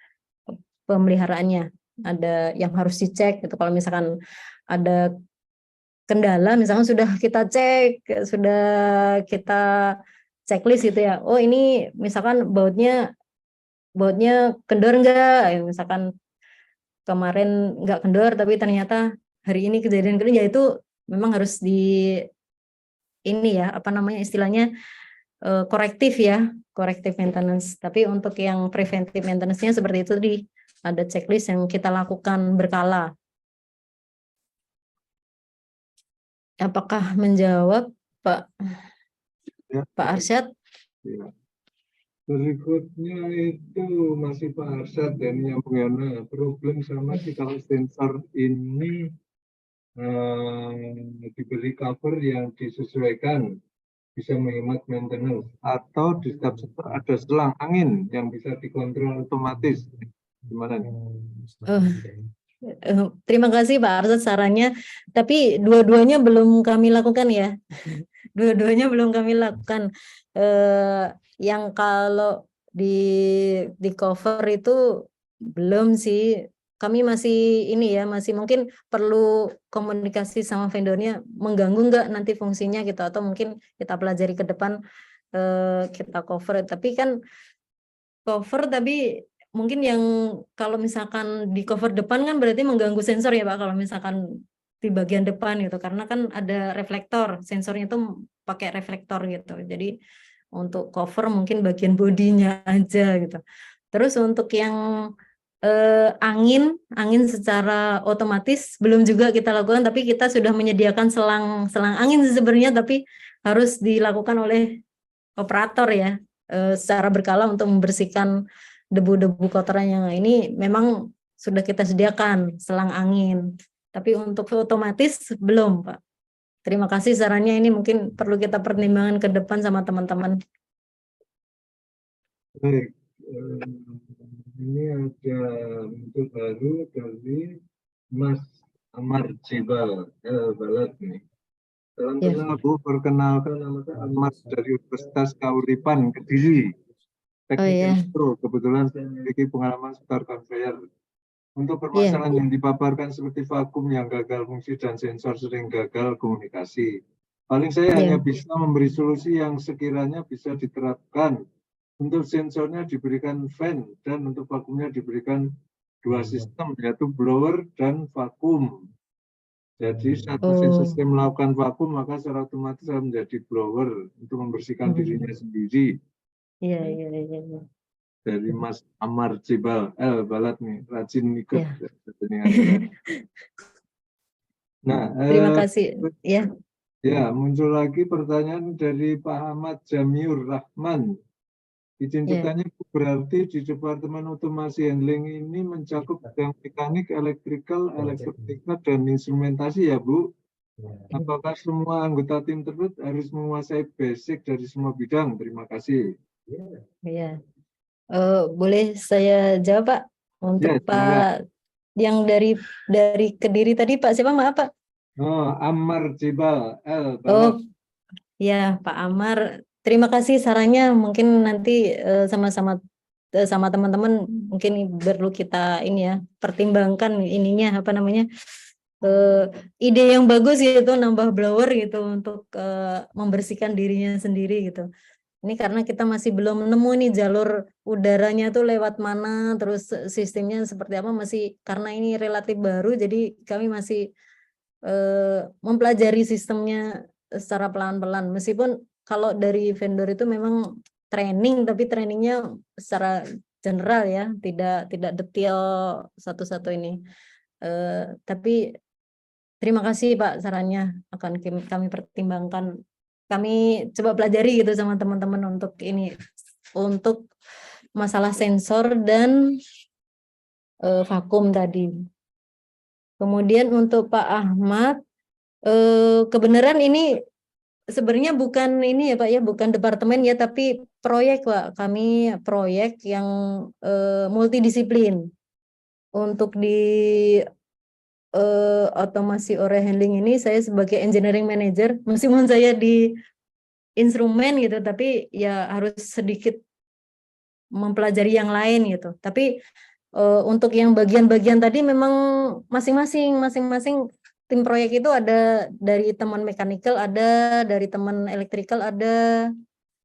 pemeliharaannya. Ada yang harus dicek gitu. Kalau misalkan ada kendala, misalkan sudah kita cek, sudah kita checklist gitu ya. Oh ini misalkan bautnya kendor enggak? Misalkan kemarin enggak kendor, tapi ternyata hari ini kejadian ya itu memang harus ini ya, apa namanya istilahnya korektif ya, korektif maintenance. Tapi untuk yang preventive maintenance-nya seperti itu ada checklist yang kita lakukan berkala. Apakah menjawab Pak Ya, Arsyad? ya. Berikutnya itu masih Pak Arsyad dan yang mengenai problem sama sih kalau sensor ini diberi cover yang disesuaikan, bisa menghemat maintenance, atau di setiap sensor ada selang angin yang bisa dikontrol otomatis. Gimana nih? Terima kasih Pak Arsyad sarannya, tapi dua-duanya belum kami lakukan ya. Dua-duanya belum kami lakukan. Yang kalau di cover itu belum sih. Kami masih ini ya, masih mungkin perlu komunikasi sama vendornya, mengganggu nggak nanti fungsinya gitu, atau mungkin kita pelajari ke depan kita cover. Tapi kan cover, tapi mungkin yang kalau misalkan di cover depan kan berarti mengganggu sensor ya Pak, kalau misalkan di bagian depan gitu, karena kan ada reflektor, sensornya tuh pakai reflektor gitu. Jadi untuk cover mungkin bagian bodinya aja gitu. Terus untuk yang angin secara otomatis belum juga kita lakukan, tapi kita sudah menyediakan selang angin sebenarnya, tapi harus dilakukan oleh operator ya, secara berkala untuk membersihkan debu-debu kotoran yang ini memang sudah kita sediakan selang angin. Tapi untuk otomatis belum, Pak. Terima kasih sarannya, ini mungkin perlu kita pertimbangkan ke depan sama teman-teman. Baik, ini ada muncul baru dari Mas Amar Jibal Balat nih. Salam Ya. kenal Bu, perkenalkan nama saya Amar dari Universitas Kauripan Kediri. Oh Teknik ya, elektro, kebetulan saya memiliki pengalaman seputar conveyor. Untuk ya, permasalahan yang dipaparkan seperti vakum yang gagal fungsi dan sensor sering gagal komunikasi. Paling saya hanya ya. bisa memberi solusi yang sekiranya bisa diterapkan. Untuk sensornya diberikan fan dan untuk vakumnya diberikan dua sistem, yaitu blower dan vakum. Jadi saat mesin Oh, sistem melakukan vakum, maka secara otomatis akan menjadi blower untuk membersihkan dirinya sendiri. iya, iya, iya, iya. Dari Mas Amar Jibal Balat nih, rajin ikut. Ya. Nah, Terima kasih. Ya, ya muncul lagi pertanyaan dari Pak Ahmad Jamiur Rahman. Izin ya. bertanya, berarti di Departemen Otomasi Handling ini mencakup bidang mekanik, elektrikal, elektronika, dan instrumentasi ya Bu? Apakah semua anggota tim tersebut harus menguasai basic dari semua bidang? Terima kasih. Ya. Boleh saya jawab Pak? Ya, Untuk silakan. Pak yang dari Kediri tadi, Pak siapa, maaf Pak? Oh, Ammar Jibal Oh, Balat. ya Pak Amar, terima kasih sarannya. Mungkin nanti sama-sama sama teman-teman mungkin perlu kita ini ya, pertimbangkan ininya apa namanya, ide yang bagus gitu, nambah blower gitu untuk membersihkan dirinya sendiri gitu. Ini karena kita masih belum nemu nih jalur udaranya tuh lewat mana, terus sistemnya seperti apa, masih karena ini relatif baru, jadi kami masih mempelajari sistemnya secara pelan-pelan. Meskipun kalau dari vendor itu memang training, tapi trainingnya secara general ya, tidak detail satu-satu ini. Tapi terima kasih Pak sarannya, akan kami pertimbangkan. Kami coba pelajari gitu sama teman-teman untuk ini, untuk masalah sensor dan vakum tadi. Kemudian untuk Pak Ahmad, kebenaran ini sebenarnya bukan ini ya Pak ya, bukan departemen ya, tapi proyek Pak. Kami proyek yang multidisiplin. Untuk di otomasi ore handling ini saya sebagai engineering manager, meskipun saya di instrumen gitu, tapi ya harus sedikit mempelajari yang lain gitu. Tapi untuk yang bagian-bagian tadi memang masing-masing tim proyek itu ada dari teman mechanical, ada dari teman electrical, ada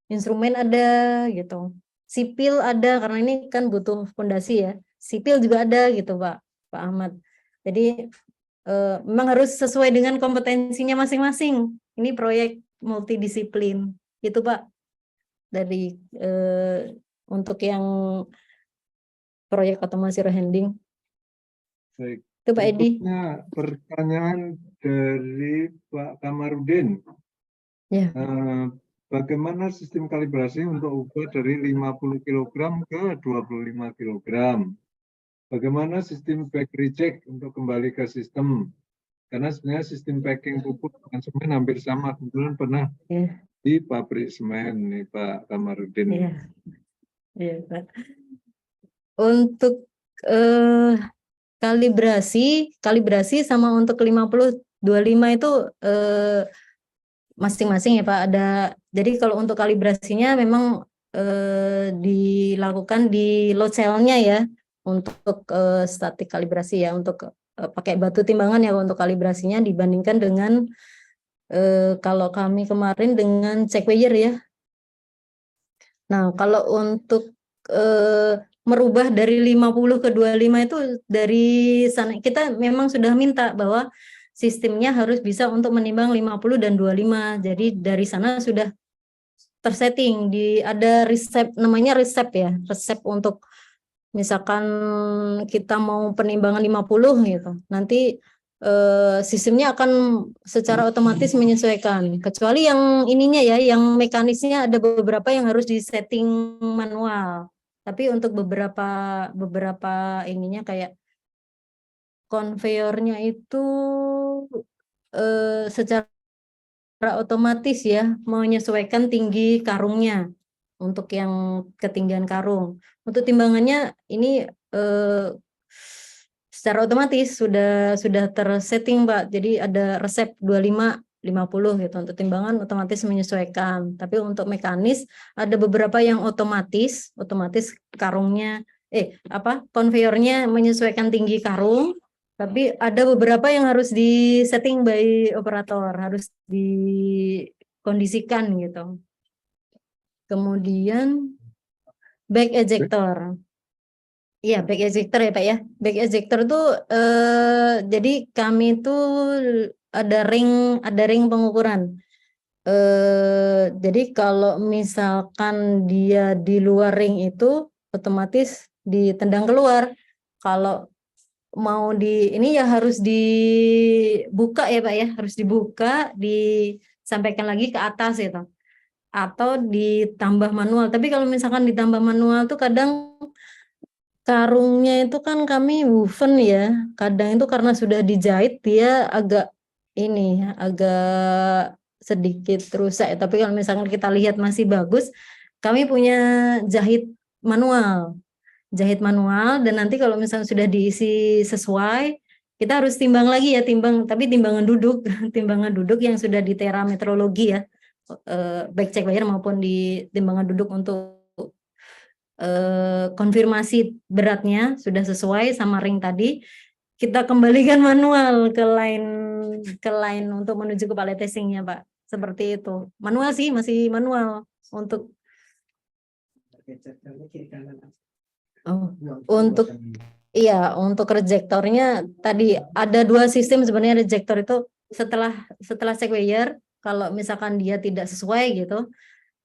instrumen, ada gitu. Sipil ada, karena ini kan butuh fondasi ya. Sipil juga ada gitu Pak Ahmad. Jadi memang harus sesuai dengan kompetensinya masing-masing. Ini proyek multidisiplin. Itu Pak, dari untuk yang proyek otomasi handling. Baik. Itu Pak Edi. Berikutnya pertanyaan dari Pak Kamarudin. Ya. Bagaimana sistem kalibrasi untuk ubah dari 50 kg ke 25 kg? Bagaimana sistem back reject untuk kembali ke sistem? Karena sebenarnya sistem packing pupuk konsumen hampir sama. Kebetulan pernah di pabrik semen nih Pak Kamarudin. Iya. Iya, Pak. Untuk kalibrasi sama untuk 50 25 itu masing-masing ya Pak. Jadi kalau untuk kalibrasinya memang dilakukan di load cell-nya ya untuk statik kalibrasi ya, untuk pakai batu timbangan ya untuk kalibrasinya dibandingkan dengan kalau kami kemarin dengan check weigher ya. Nah, kalau untuk merubah dari 50 ke 25 itu dari sana kita memang sudah minta bahwa sistemnya harus bisa untuk menimbang 50 dan 25. Jadi dari sana sudah tersetting ada resep, namanya resep ya, resep untuk misalkan kita mau penimbangan 50 gitu. Nanti sistemnya akan secara otomatis menyesuaikan. Kecuali yang ininya ya, yang mekanisnya ada beberapa yang harus disetting manual. Tapi untuk beberapa ininya kayak konveyornya itu secara otomatis ya menyesuaikan tinggi karungnya untuk yang ketinggian karung. Untuk timbangannya ini secara otomatis sudah tersetting Pak. Jadi ada resep 25 50 gitu untuk timbangan otomatis menyesuaikan. Tapi untuk mekanis ada beberapa yang otomatis karungnya konveyornya menyesuaikan tinggi karung, tapi ada beberapa yang harus disetting by operator, harus dikondisikan gitu. Kemudian back ejector. Iya, back ejector ya Pak ya. Back ejector tuh jadi kami tuh ada ring pengukuran. Jadi kalau misalkan dia di luar ring itu otomatis ditendang keluar. Kalau mau ini ya harus dibuka ya Pak ya, harus dibuka, disampaikan lagi ke atas gitu. Atau ditambah manual. Tapi kalau misalkan ditambah manual tuh kadang karungnya itu kan kami woven ya, kadang itu karena sudah dijahit dia agak sedikit rusak. Tapi kalau misalkan kita lihat masih bagus, kami punya jahit manual dan nanti kalau misalnya sudah diisi sesuai, kita harus timbang lagi ya, tapi timbangan duduk timbangan duduk yang sudah di tera metrologi ya, baik check weigher maupun di timbangan duduk untuk konfirmasi beratnya sudah sesuai sama ring tadi, kita kembalikan manual ke line untuk menuju ke pallet testingnya Pak. Seperti itu. Manual sih, masih manual untuk untuk rejektornya tadi ada dua sistem sebenarnya. Rejektor itu setelah check weigher, kalau misalkan dia tidak sesuai gitu,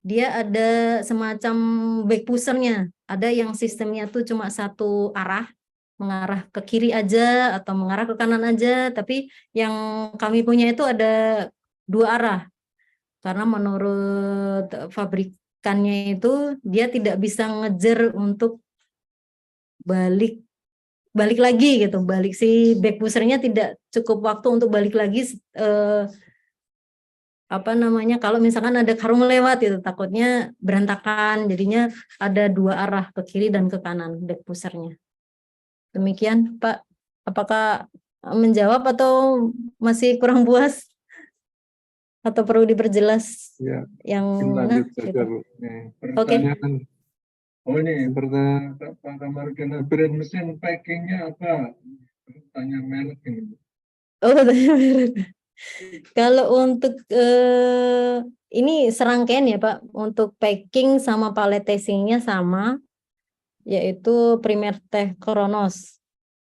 dia ada semacam back pushernya. Ada yang sistemnya tuh cuma satu arah, mengarah ke kiri aja atau mengarah ke kanan aja, tapi yang kami punya itu ada dua arah. Karena menurut pabrikannya itu dia tidak bisa ngejar untuk balik lagi gitu, si back pushernya tidak cukup waktu untuk balik lagi kalau misalkan ada karung lewat itu takutnya berantakan, jadinya ada dua arah ke kiri dan ke kanan back pushernya. Demikian Pak, apakah menjawab atau masih kurang puas atau perlu diperjelas ya, yang lanjut saja Bu. Pertanyaan pertanyaan Pak Kamarudin, brand mesin packingnya apa? Tanya merek ini. tanya merek. Kalau untuk ini serangkaian ya Pak, untuk packing sama pallet testingnya sama, yaitu Primer Tech Kronos.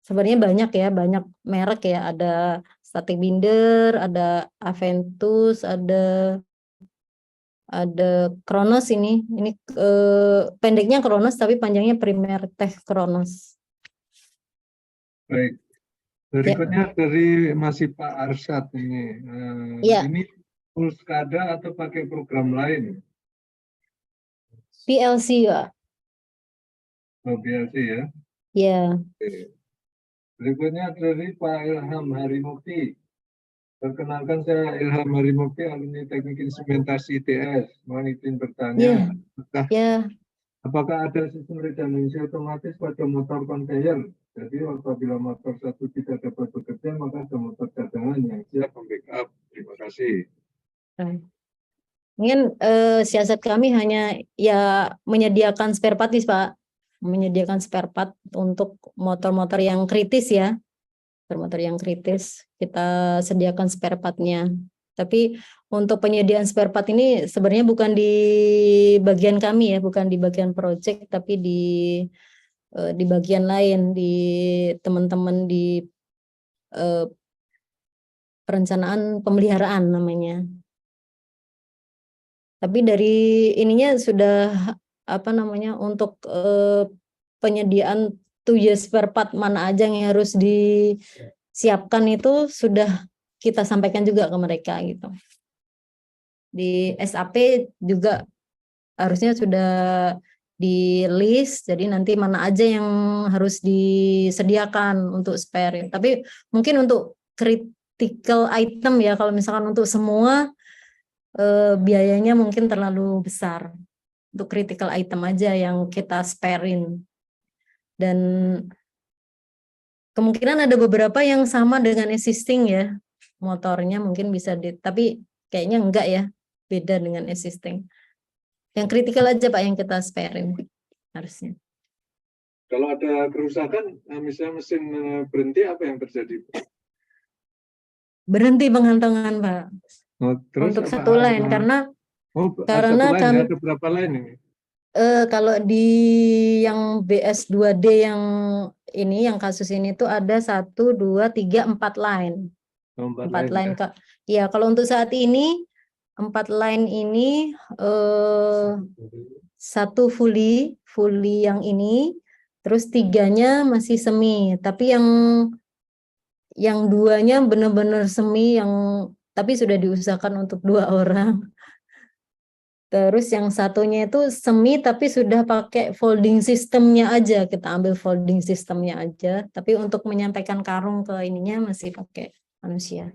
Sebenarnya banyak merek ya, ada Static Binder, ada Aventus, ada ada Kronos ini pendeknya Kronos tapi panjangnya Primer Tech Kronos. Baik. Berikutnya dari masih Pak Arsyad ini. Ya. Ini full SCADA atau pakai program lain? PLC, Pak. Oh, PLC ya. Ya. Oke. Berikutnya dari Pak Ilham Harimukti. Perkenalkan, saya Ilham Harimukti, alumni Teknik Instrumentasi ITS. Mohon izin bertanya, apakah ada sistem redundansi otomatis pada motor konveyor? Jadi apabila motor satu tidak dapat bekerja, maka ada motor cadangan yang siap membackup. Terima kasih. Mungkin siasat kami hanya ya menyediakan spare part, Pak. Menyediakan spare part untuk motor-motor yang kritis ya. Motor yang kritis kita sediakan spare part-nya. Tapi untuk penyediaan spare part ini sebenarnya bukan di bagian kami ya, bukan di bagian project, tapi di bagian lain, di teman-teman di perencanaan pemeliharaan namanya. Tapi dari ininya sudah untuk penyediaan spare part mana aja yang harus disiapkan itu sudah kita sampaikan juga ke mereka gitu. Di SAP juga harusnya sudah di list, jadi nanti mana aja yang harus disediakan untuk spare. Tapi mungkin untuk critical item ya, kalau misalkan untuk semua biayanya mungkin terlalu besar. Untuk critical item aja yang kita sparein. Dan kemungkinan ada beberapa yang sama dengan existing ya, motornya mungkin bisa tapi kayaknya enggak ya, beda dengan existing. Yang kritikal aja Pak yang kita sparein harusnya. Kalau ada kerusakan, misalnya mesin berhenti, apa yang terjadi? Berhenti penghantongan Pak. Oh, terus untuk satu line karena satu line, kan ada berapa line ini? Kalau di yang BS2D yang ini, yang kasus ini tuh ada 1, 2, 3, 4 line. 4 line Kak. Ya, kalau untuk saat ini 4 line ini 1 fully yang ini, terus 3-nya masih semi. Tapi yang 2-nya benar-benar semi tapi sudah diusahakan untuk 2 orang. Terus yang satunya itu semi tapi sudah pakai folding sistemnya aja, kita ambil folding sistemnya aja. Tapi untuk menyampaikan karung ke ininya masih pakai manusia.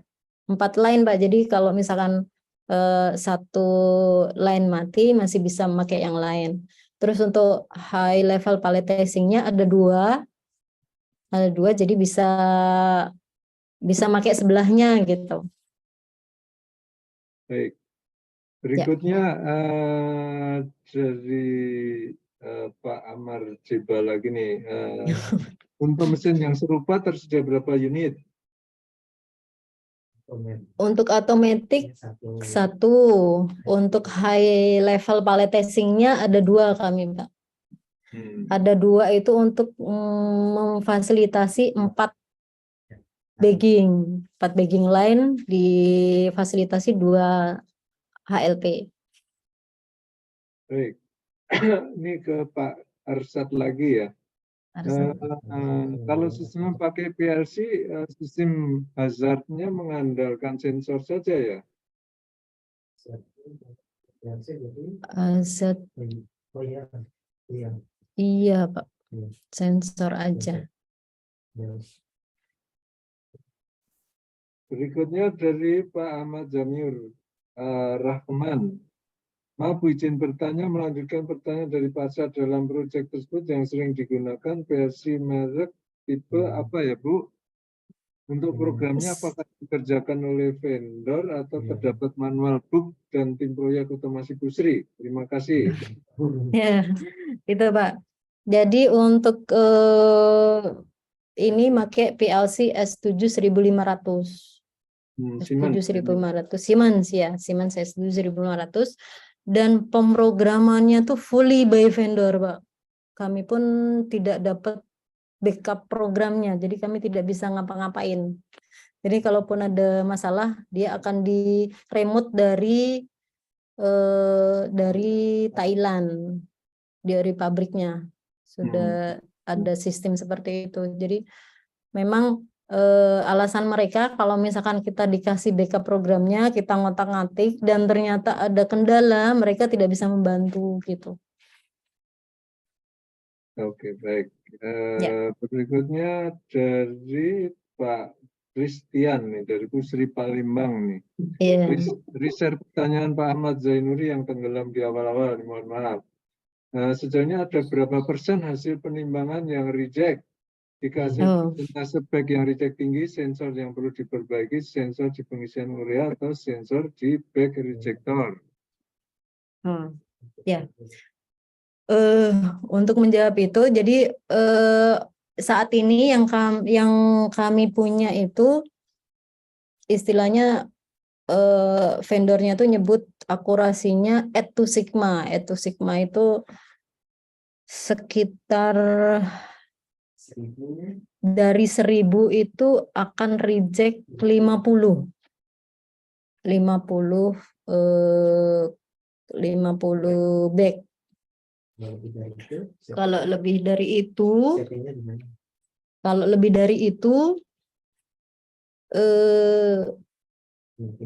4 line Pak, jadi kalau misalkan 1 line mati masih bisa memakai yang lain. Terus untuk high level palletizing-nya ada 2, jadi bisa pakai sebelahnya gitu. Baik. Berikutnya dari Pak Amar Jeba lagi nih. Untuk mesin yang serupa tersedia berapa unit? Untuk automatic 1, untuk high level palletizing-nya ada 2 kami Pak. Ada 2 itu untuk memfasilitasi 4 bagging line, difasilitasi 2 HLP. Baik. Ini ke Pak Arsyad lagi ya. Kalau sistem pakai PLC, sistem hazardnya mengandalkan sensor saja ya? Hazard. Iya Pak, sensor aja. Berikutnya dari Pak Ahmad Jamiur Rahman. Maaf izin bertanya, melanjutkan pertanyaan dari Pak Arsyad dalam proyek tersebut yang sering digunakan PLC merek tipe apa ya Bu? Untuk programnya apakah dikerjakan oleh vendor atau terdapat manual book dan tim proyek otomasi Busri? Terima kasih. Ya, itu Pak. Jadi untuk ini pakai PLC S7 1500. S7 1500 Siemens ya, Siemens S7 1500, dan pemrogramannya tuh fully by vendor Pak. Kami pun tidak dapat backup programnya, jadi kami tidak bisa ngapa-ngapain. Jadi kalaupun ada masalah, dia akan di remote dari dari Thailand, dari pabriknya sudah ada sistem seperti itu. Jadi memang alasan mereka kalau misalkan kita dikasih backup programnya, kita ngotak-ngatik dan ternyata ada kendala, mereka tidak bisa membantu gitu. Oke, baik. Ya. Berikutnya dari Pak Christian nih, dari Pusri Palembang nih. Iya. Riset pertanyaan Pak Ahmad Zainuri yang tenggelam di awal-awal, mohon maaf. Sejauh ini ada berapa persen hasil penimbangan yang reject? Jika persentase back yang reject tinggi, sensor yang perlu diperbaiki, sensor di pengisian urea atau sensor di back rejector. Ya. Untuk menjawab itu, jadi saat ini yang kami punya itu istilahnya vendornya tuh nyebut akurasinya 8 to sigma. 8 to sigma itu sekitar dari 1000 itu akan reject 50 back. Kalau lebih dari itu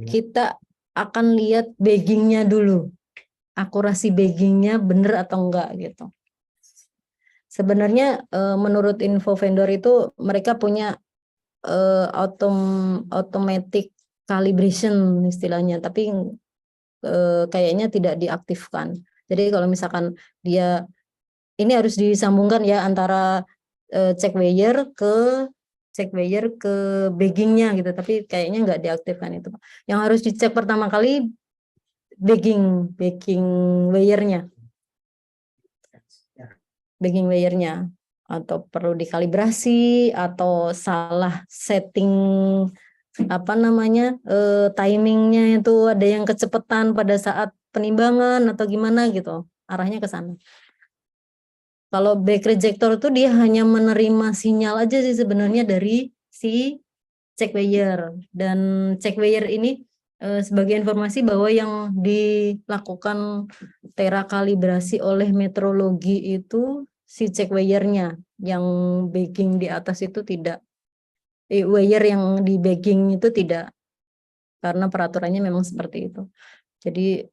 kita akan lihat baggingnya dulu, akurasi baggingnya benar atau enggak gitu. Sebenarnya menurut info vendor itu mereka punya automatic calibration istilahnya, tapi kayaknya tidak diaktifkan. Jadi kalau misalkan dia ini harus disambungkan ya antara check weigher ke baggingnya gitu, tapi kayaknya nggak diaktifkan itu. Yang harus dicek pertama kali bagging weighernya atau perlu dikalibrasi atau salah setting timingnya itu ada yang kecepatan pada saat penimbangan atau gimana gitu, arahnya ke sana. Kalau back rejector itu dia hanya menerima sinyal aja sih sebenarnya dari si check weigher, dan check weigher ini sebagai informasi bahwa yang dilakukan terakalibrasi oleh metrologi itu si check weigher-nya, yang bagging di atas itu tidak, weigher yang di bagging itu tidak, karena peraturannya memang seperti itu. Jadi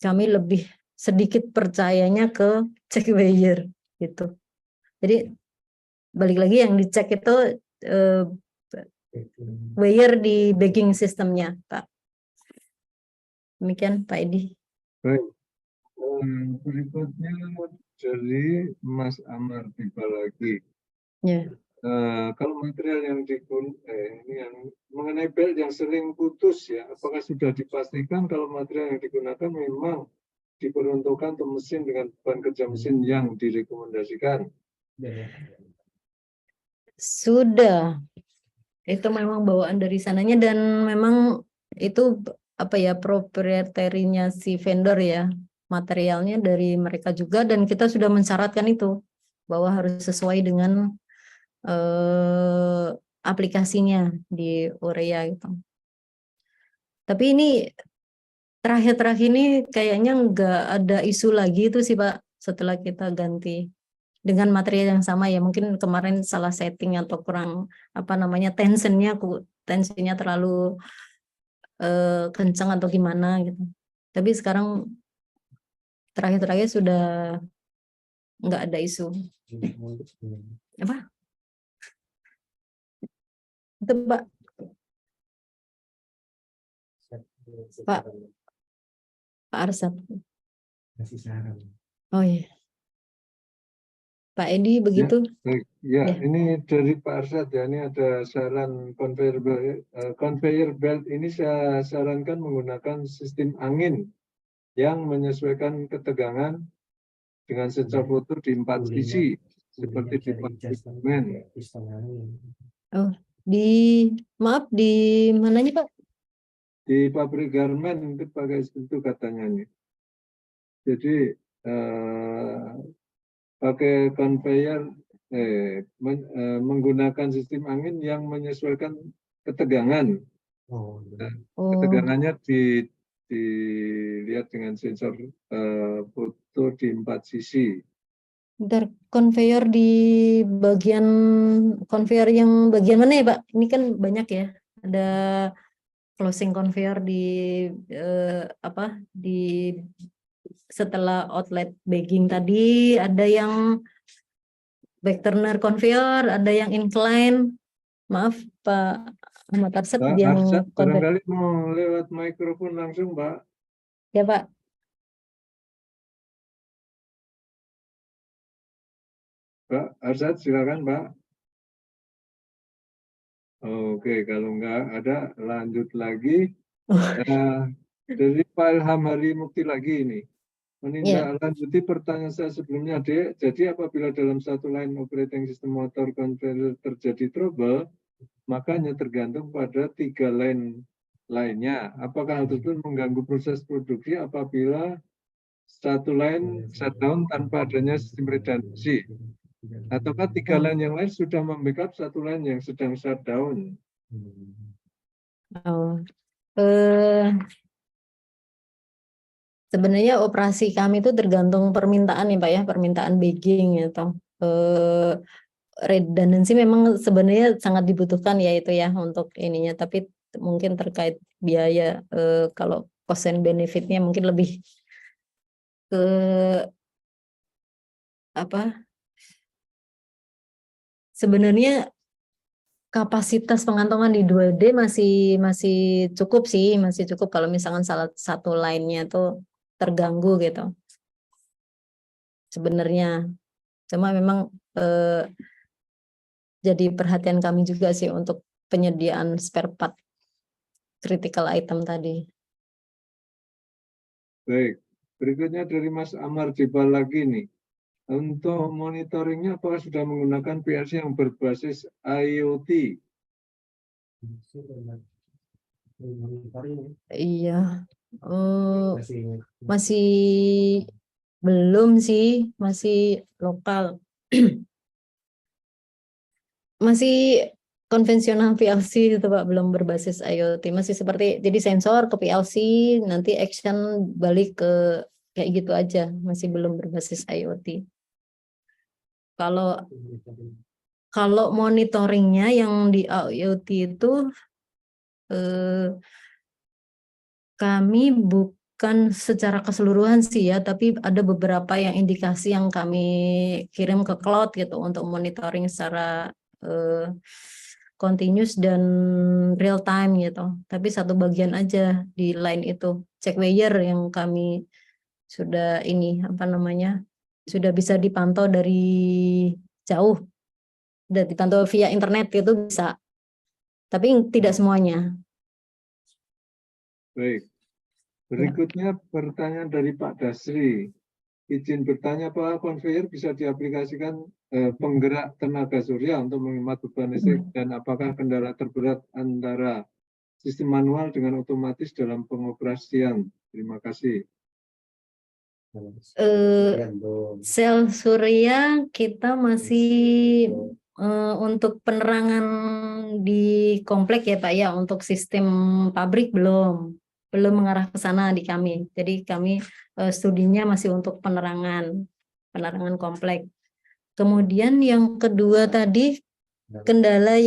kami lebih sedikit percayanya ke check weigher gitu. Jadi balik lagi yang dicek itu weigher di bagging sistemnya, Pak. Demikian Pak Edi. Baik. Berikutnya dari Mas Amar tiba lagi. Ya. Kalau material yang mengenai belt yang sering putus ya, apakah sudah dipastikan kalau material yang digunakan memang diperuntukkan untuk mesin dengan beban kerja mesin yang direkomendasikan? Sudah. Itu memang bawaan dari sananya dan memang itu proprietary-nya si vendor ya. Materialnya dari mereka juga dan kita sudah mensyaratkan itu bahwa harus sesuai dengan aplikasinya di urea gitu. Tapi ini terakhir-terakhir ini kayaknya nggak ada isu lagi itu sih Pak, setelah kita ganti dengan material yang sama ya, mungkin kemarin salah setting atau kurang tensionnya terlalu kencang atau gimana gitu. Tapi sekarang terakhir-terakhir sudah nggak ada isu. Apa? Itu Pak. Pak Arsat. Oh iya. Pak Edi begitu? Ya, ini dari Pak Arsat ya, ini ada saran conveyor belt ini saya sarankan menggunakan sistem angin yang menyesuaikan ketegangan dengan sensor foto di 4 sisi seperti di pabrik garmen. Oh, di mananya Pak? Di pabrik garmen itu pakai itu katanya nih. Jadi pakai conveyor menggunakan sistem angin yang menyesuaikan ketegangan. Ketegangannya dilihat dengan sensor foto di 4 sisi. Bentar, conveyor di bagian conveyor yang bagian mana ya Pak? Ini kan banyak ya. Ada closing conveyor di di setelah outlet bagging tadi, ada yang back turner conveyor, ada yang incline. Maaf Pak Ahmad Arsyad Pak yang Arsyad conveyor. barangkali mau lewat mikrofon langsung, Pak. Ya Pak. Pak Arsyad, silakan Pak. Oke, kalau nggak ada, lanjut lagi. Dari Pak Ilham Hari Mukti lagi ini. Ya. Menindaklanjuti pertanyaan saya sebelumnya, Dek. Jadi apabila dalam satu line operating system motor conveyor terjadi trouble, maka hanya tergantung pada 3 line lainnya. Apakah hal tersebut mengganggu proses produksi apabila satu line shutdown tanpa adanya sistem redundancy? Ataukah 3 line yang lain sudah membackup satu line yang sedang shutdown? Oh. Sebenarnya operasi kami itu tergantung permintaan ya Pak ya, permintaan bagging atau redundancy memang sebenarnya sangat dibutuhkan ya itu ya untuk ininya, tapi mungkin terkait biaya kalau cost and benefitnya mungkin lebih ke apa? Sebenarnya kapasitas pengantongan di 2D masih cukup sih, masih cukup kalau misalkan salah satu line-nya tuh terganggu gitu. Sebenarnya cuma memang jadi perhatian kami juga sih untuk penyediaan spare part critical item tadi. Baik, berikutnya dari Mas Amar Jebal lagi nih. Untuk monitoringnya apakah sudah menggunakan PLC yang berbasis IoT? Iya, masih belum sih, masih lokal. Masih konvensional PLC itu Pak, belum berbasis IoT. Masih seperti jadi sensor ke PLC, nanti action balik ke kayak gitu aja, masih belum berbasis IoT. Kalau monitoringnya yang di IoT itu kami bukan secara keseluruhan sih ya, tapi ada beberapa yang indikasi yang kami kirim ke cloud gitu untuk monitoring secara continuous dan real time gitu. Tapi satu bagian aja di line itu, check wear yang kami sudah sudah bisa dipantau dari jauh, sudah dipantau via internet itu bisa, tapi tidak semuanya. Baik. Berikutnya pertanyaan dari Pak Dasri. Izin bertanya, Pak, conveyor bisa diaplikasikan penggerak tenaga surya untuk menghemat beban listrik dan apakah kendala terberat antara sistem manual dengan otomatis dalam pengoperasian? Terima kasih. Sel surya kita masih untuk penerangan di komplek ya Pak ya, untuk sistem pabrik belum mengarah ke sana di kami. Jadi kami studinya masih untuk penerangan komplek. Kemudian yang kedua tadi kendala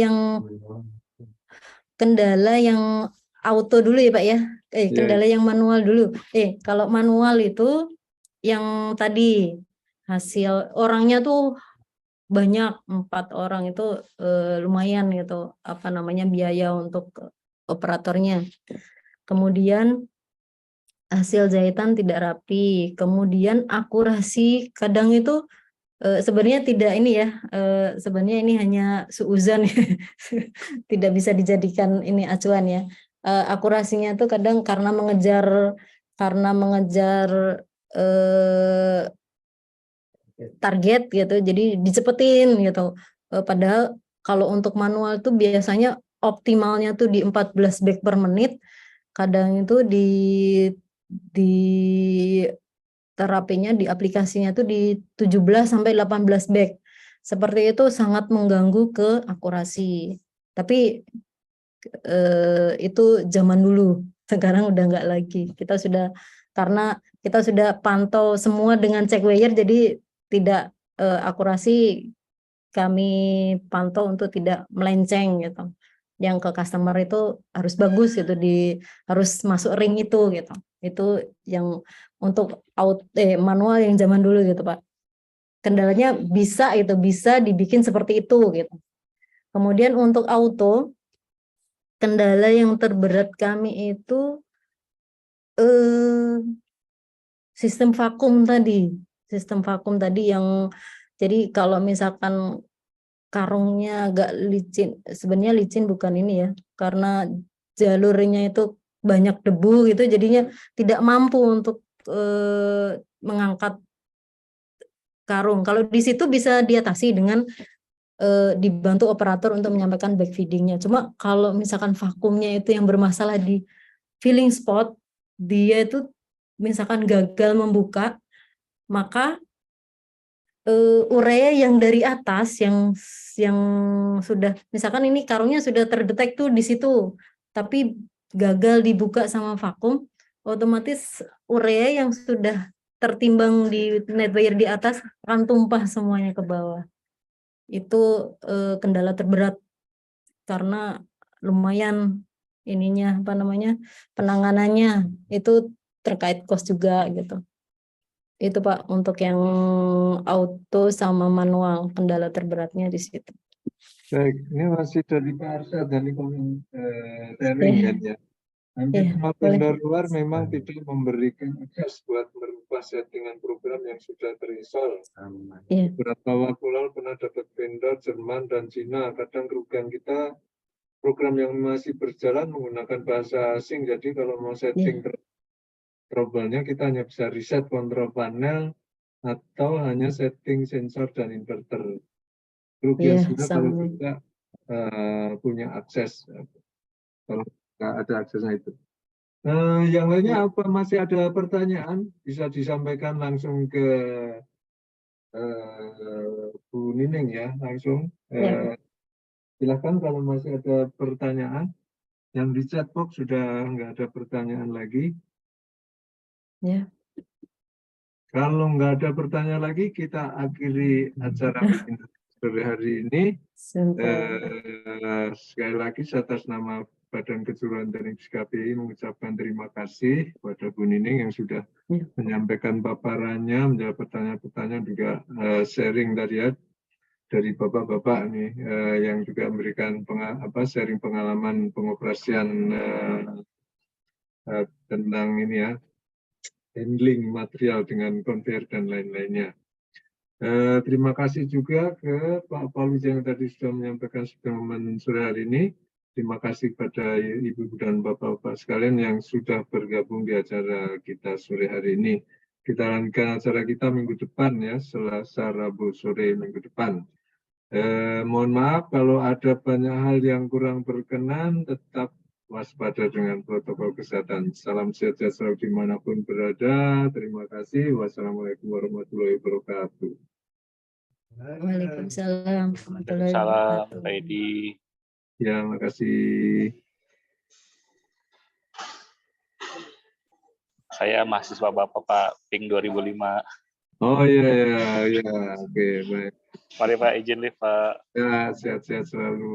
yang auto dulu ya Pak ya. Kendala yang manual dulu. Kalau manual itu yang tadi hasil orangnya tuh banyak, 4 orang itu lumayan gitu biaya untuk operatornya. Kemudian hasil jahitan tidak rapi, kemudian akurasi kadang itu sebenarnya tidak ini ya, sebenarnya ini hanya suuzon tidak bisa dijadikan ini acuan ya. Akurasinya tuh kadang karena mengejar target gitu, jadi dicepetin gitu. Padahal kalau untuk manual tuh biasanya optimalnya tuh di 14 bag per menit, kadang itu di terapinya di aplikasinya tuh di 17 sampai 18 bag. Seperti itu sangat mengganggu ke akurasi. Tapi itu zaman dulu. Sekarang udah nggak lagi. Karena kita sudah pantau semua dengan check wire, jadi tidak akurasi kami pantau untuk tidak melenceng gitu. Yang ke customer itu harus bagus gitu, harus masuk ring itu gitu. Itu yang untuk manual yang zaman dulu gitu Pak. Kendalanya bisa dibikin seperti itu gitu. Kemudian untuk auto, kendala yang terberat kami itu sistem vakum tadi yang jadi kalau misalkan karungnya agak licin, sebenarnya licin bukan ini ya, karena jalurnya itu banyak debu gitu, jadinya tidak mampu untuk mengangkat karung. Kalau di situ bisa diatasi dengan dibantu operator untuk menyampaikan backfeedingnya. Cuma kalau misalkan vakumnya itu yang bermasalah di filling spot, dia itu misalkan gagal membuka, maka urea yang dari atas yang sudah misalkan ini karungnya sudah terdetek tuh di situ, tapi gagal dibuka sama vakum, otomatis urea yang sudah tertimbang di net wire di atas akan tumpah semuanya ke bawah. Itu kendala terberat karena lumayan penanganannya itu terkait cost juga gitu. Itu Pak untuk yang auto sama manual, kendala terberatnya di situ. Baik, ini masih dari Pak Arsyad dari sharing kan ya. Nanti semua vendor luar memang tidak memberikan akses buat merubah settingan program yang sudah terinstall. Beberapa waktu lalu pernah dapat vendor Jerman dan Cina. Kadang kerugian kita program yang masih berjalan menggunakan bahasa asing. Jadi kalau mau setting trouble-nya kita hanya bisa reset kontrol panel atau hanya setting sensor dan inverter. Kerugian juga kalau kita punya akses, kalau nggak ada aksesnya itu. Yang lainnya apa? Masih ada pertanyaan? Bisa disampaikan langsung ke Bu Nining ya, langsung. Silakan kalau masih ada pertanyaan. Yang di chat box sudah nggak ada pertanyaan lagi. Ya. Kalau nggak ada pertanyaan lagi, kita akhiri acara webinar sore hari ini. Sekali lagi atas nama Badan Kejuruan Teknik KPI mengucapkan terima kasih kepada Bu Nining yang sudah menyampaikan paparannya, menjawab pertanyaan-pertanyaan, juga sharing tadi ya dari bapak-bapak nih yang juga memberikan sharing pengalaman pengoperasian tentang ini ya, handling material dengan konveyor dan lain-lainnya. Terima kasih juga ke Pak Paulus yang tadi sudah menyampaikan sebelum sore hari ini. Terima kasih kepada Ibu dan Bapak-Bapak sekalian yang sudah bergabung di acara kita sore hari ini. Kita lanjutkan acara kita minggu depan ya, Selasa, Rabu sore minggu depan. Mohon maaf kalau ada banyak hal yang kurang berkenan, tetap waspada dengan protokol kesehatan. Salam sejahtera dimanapun berada. Terima kasih. Wassalamualaikum warahmatullahi wabarakatuh. Waalaikumsalam warahmatullahi Salam, wabarakatuh. Pak Edi. Ya, makasih. Saya mahasiswa Bapak Pak Ping 2005. Oh iya, oke, baik. Mari Pak, izin live Pak. Ya, sehat-sehat selalu.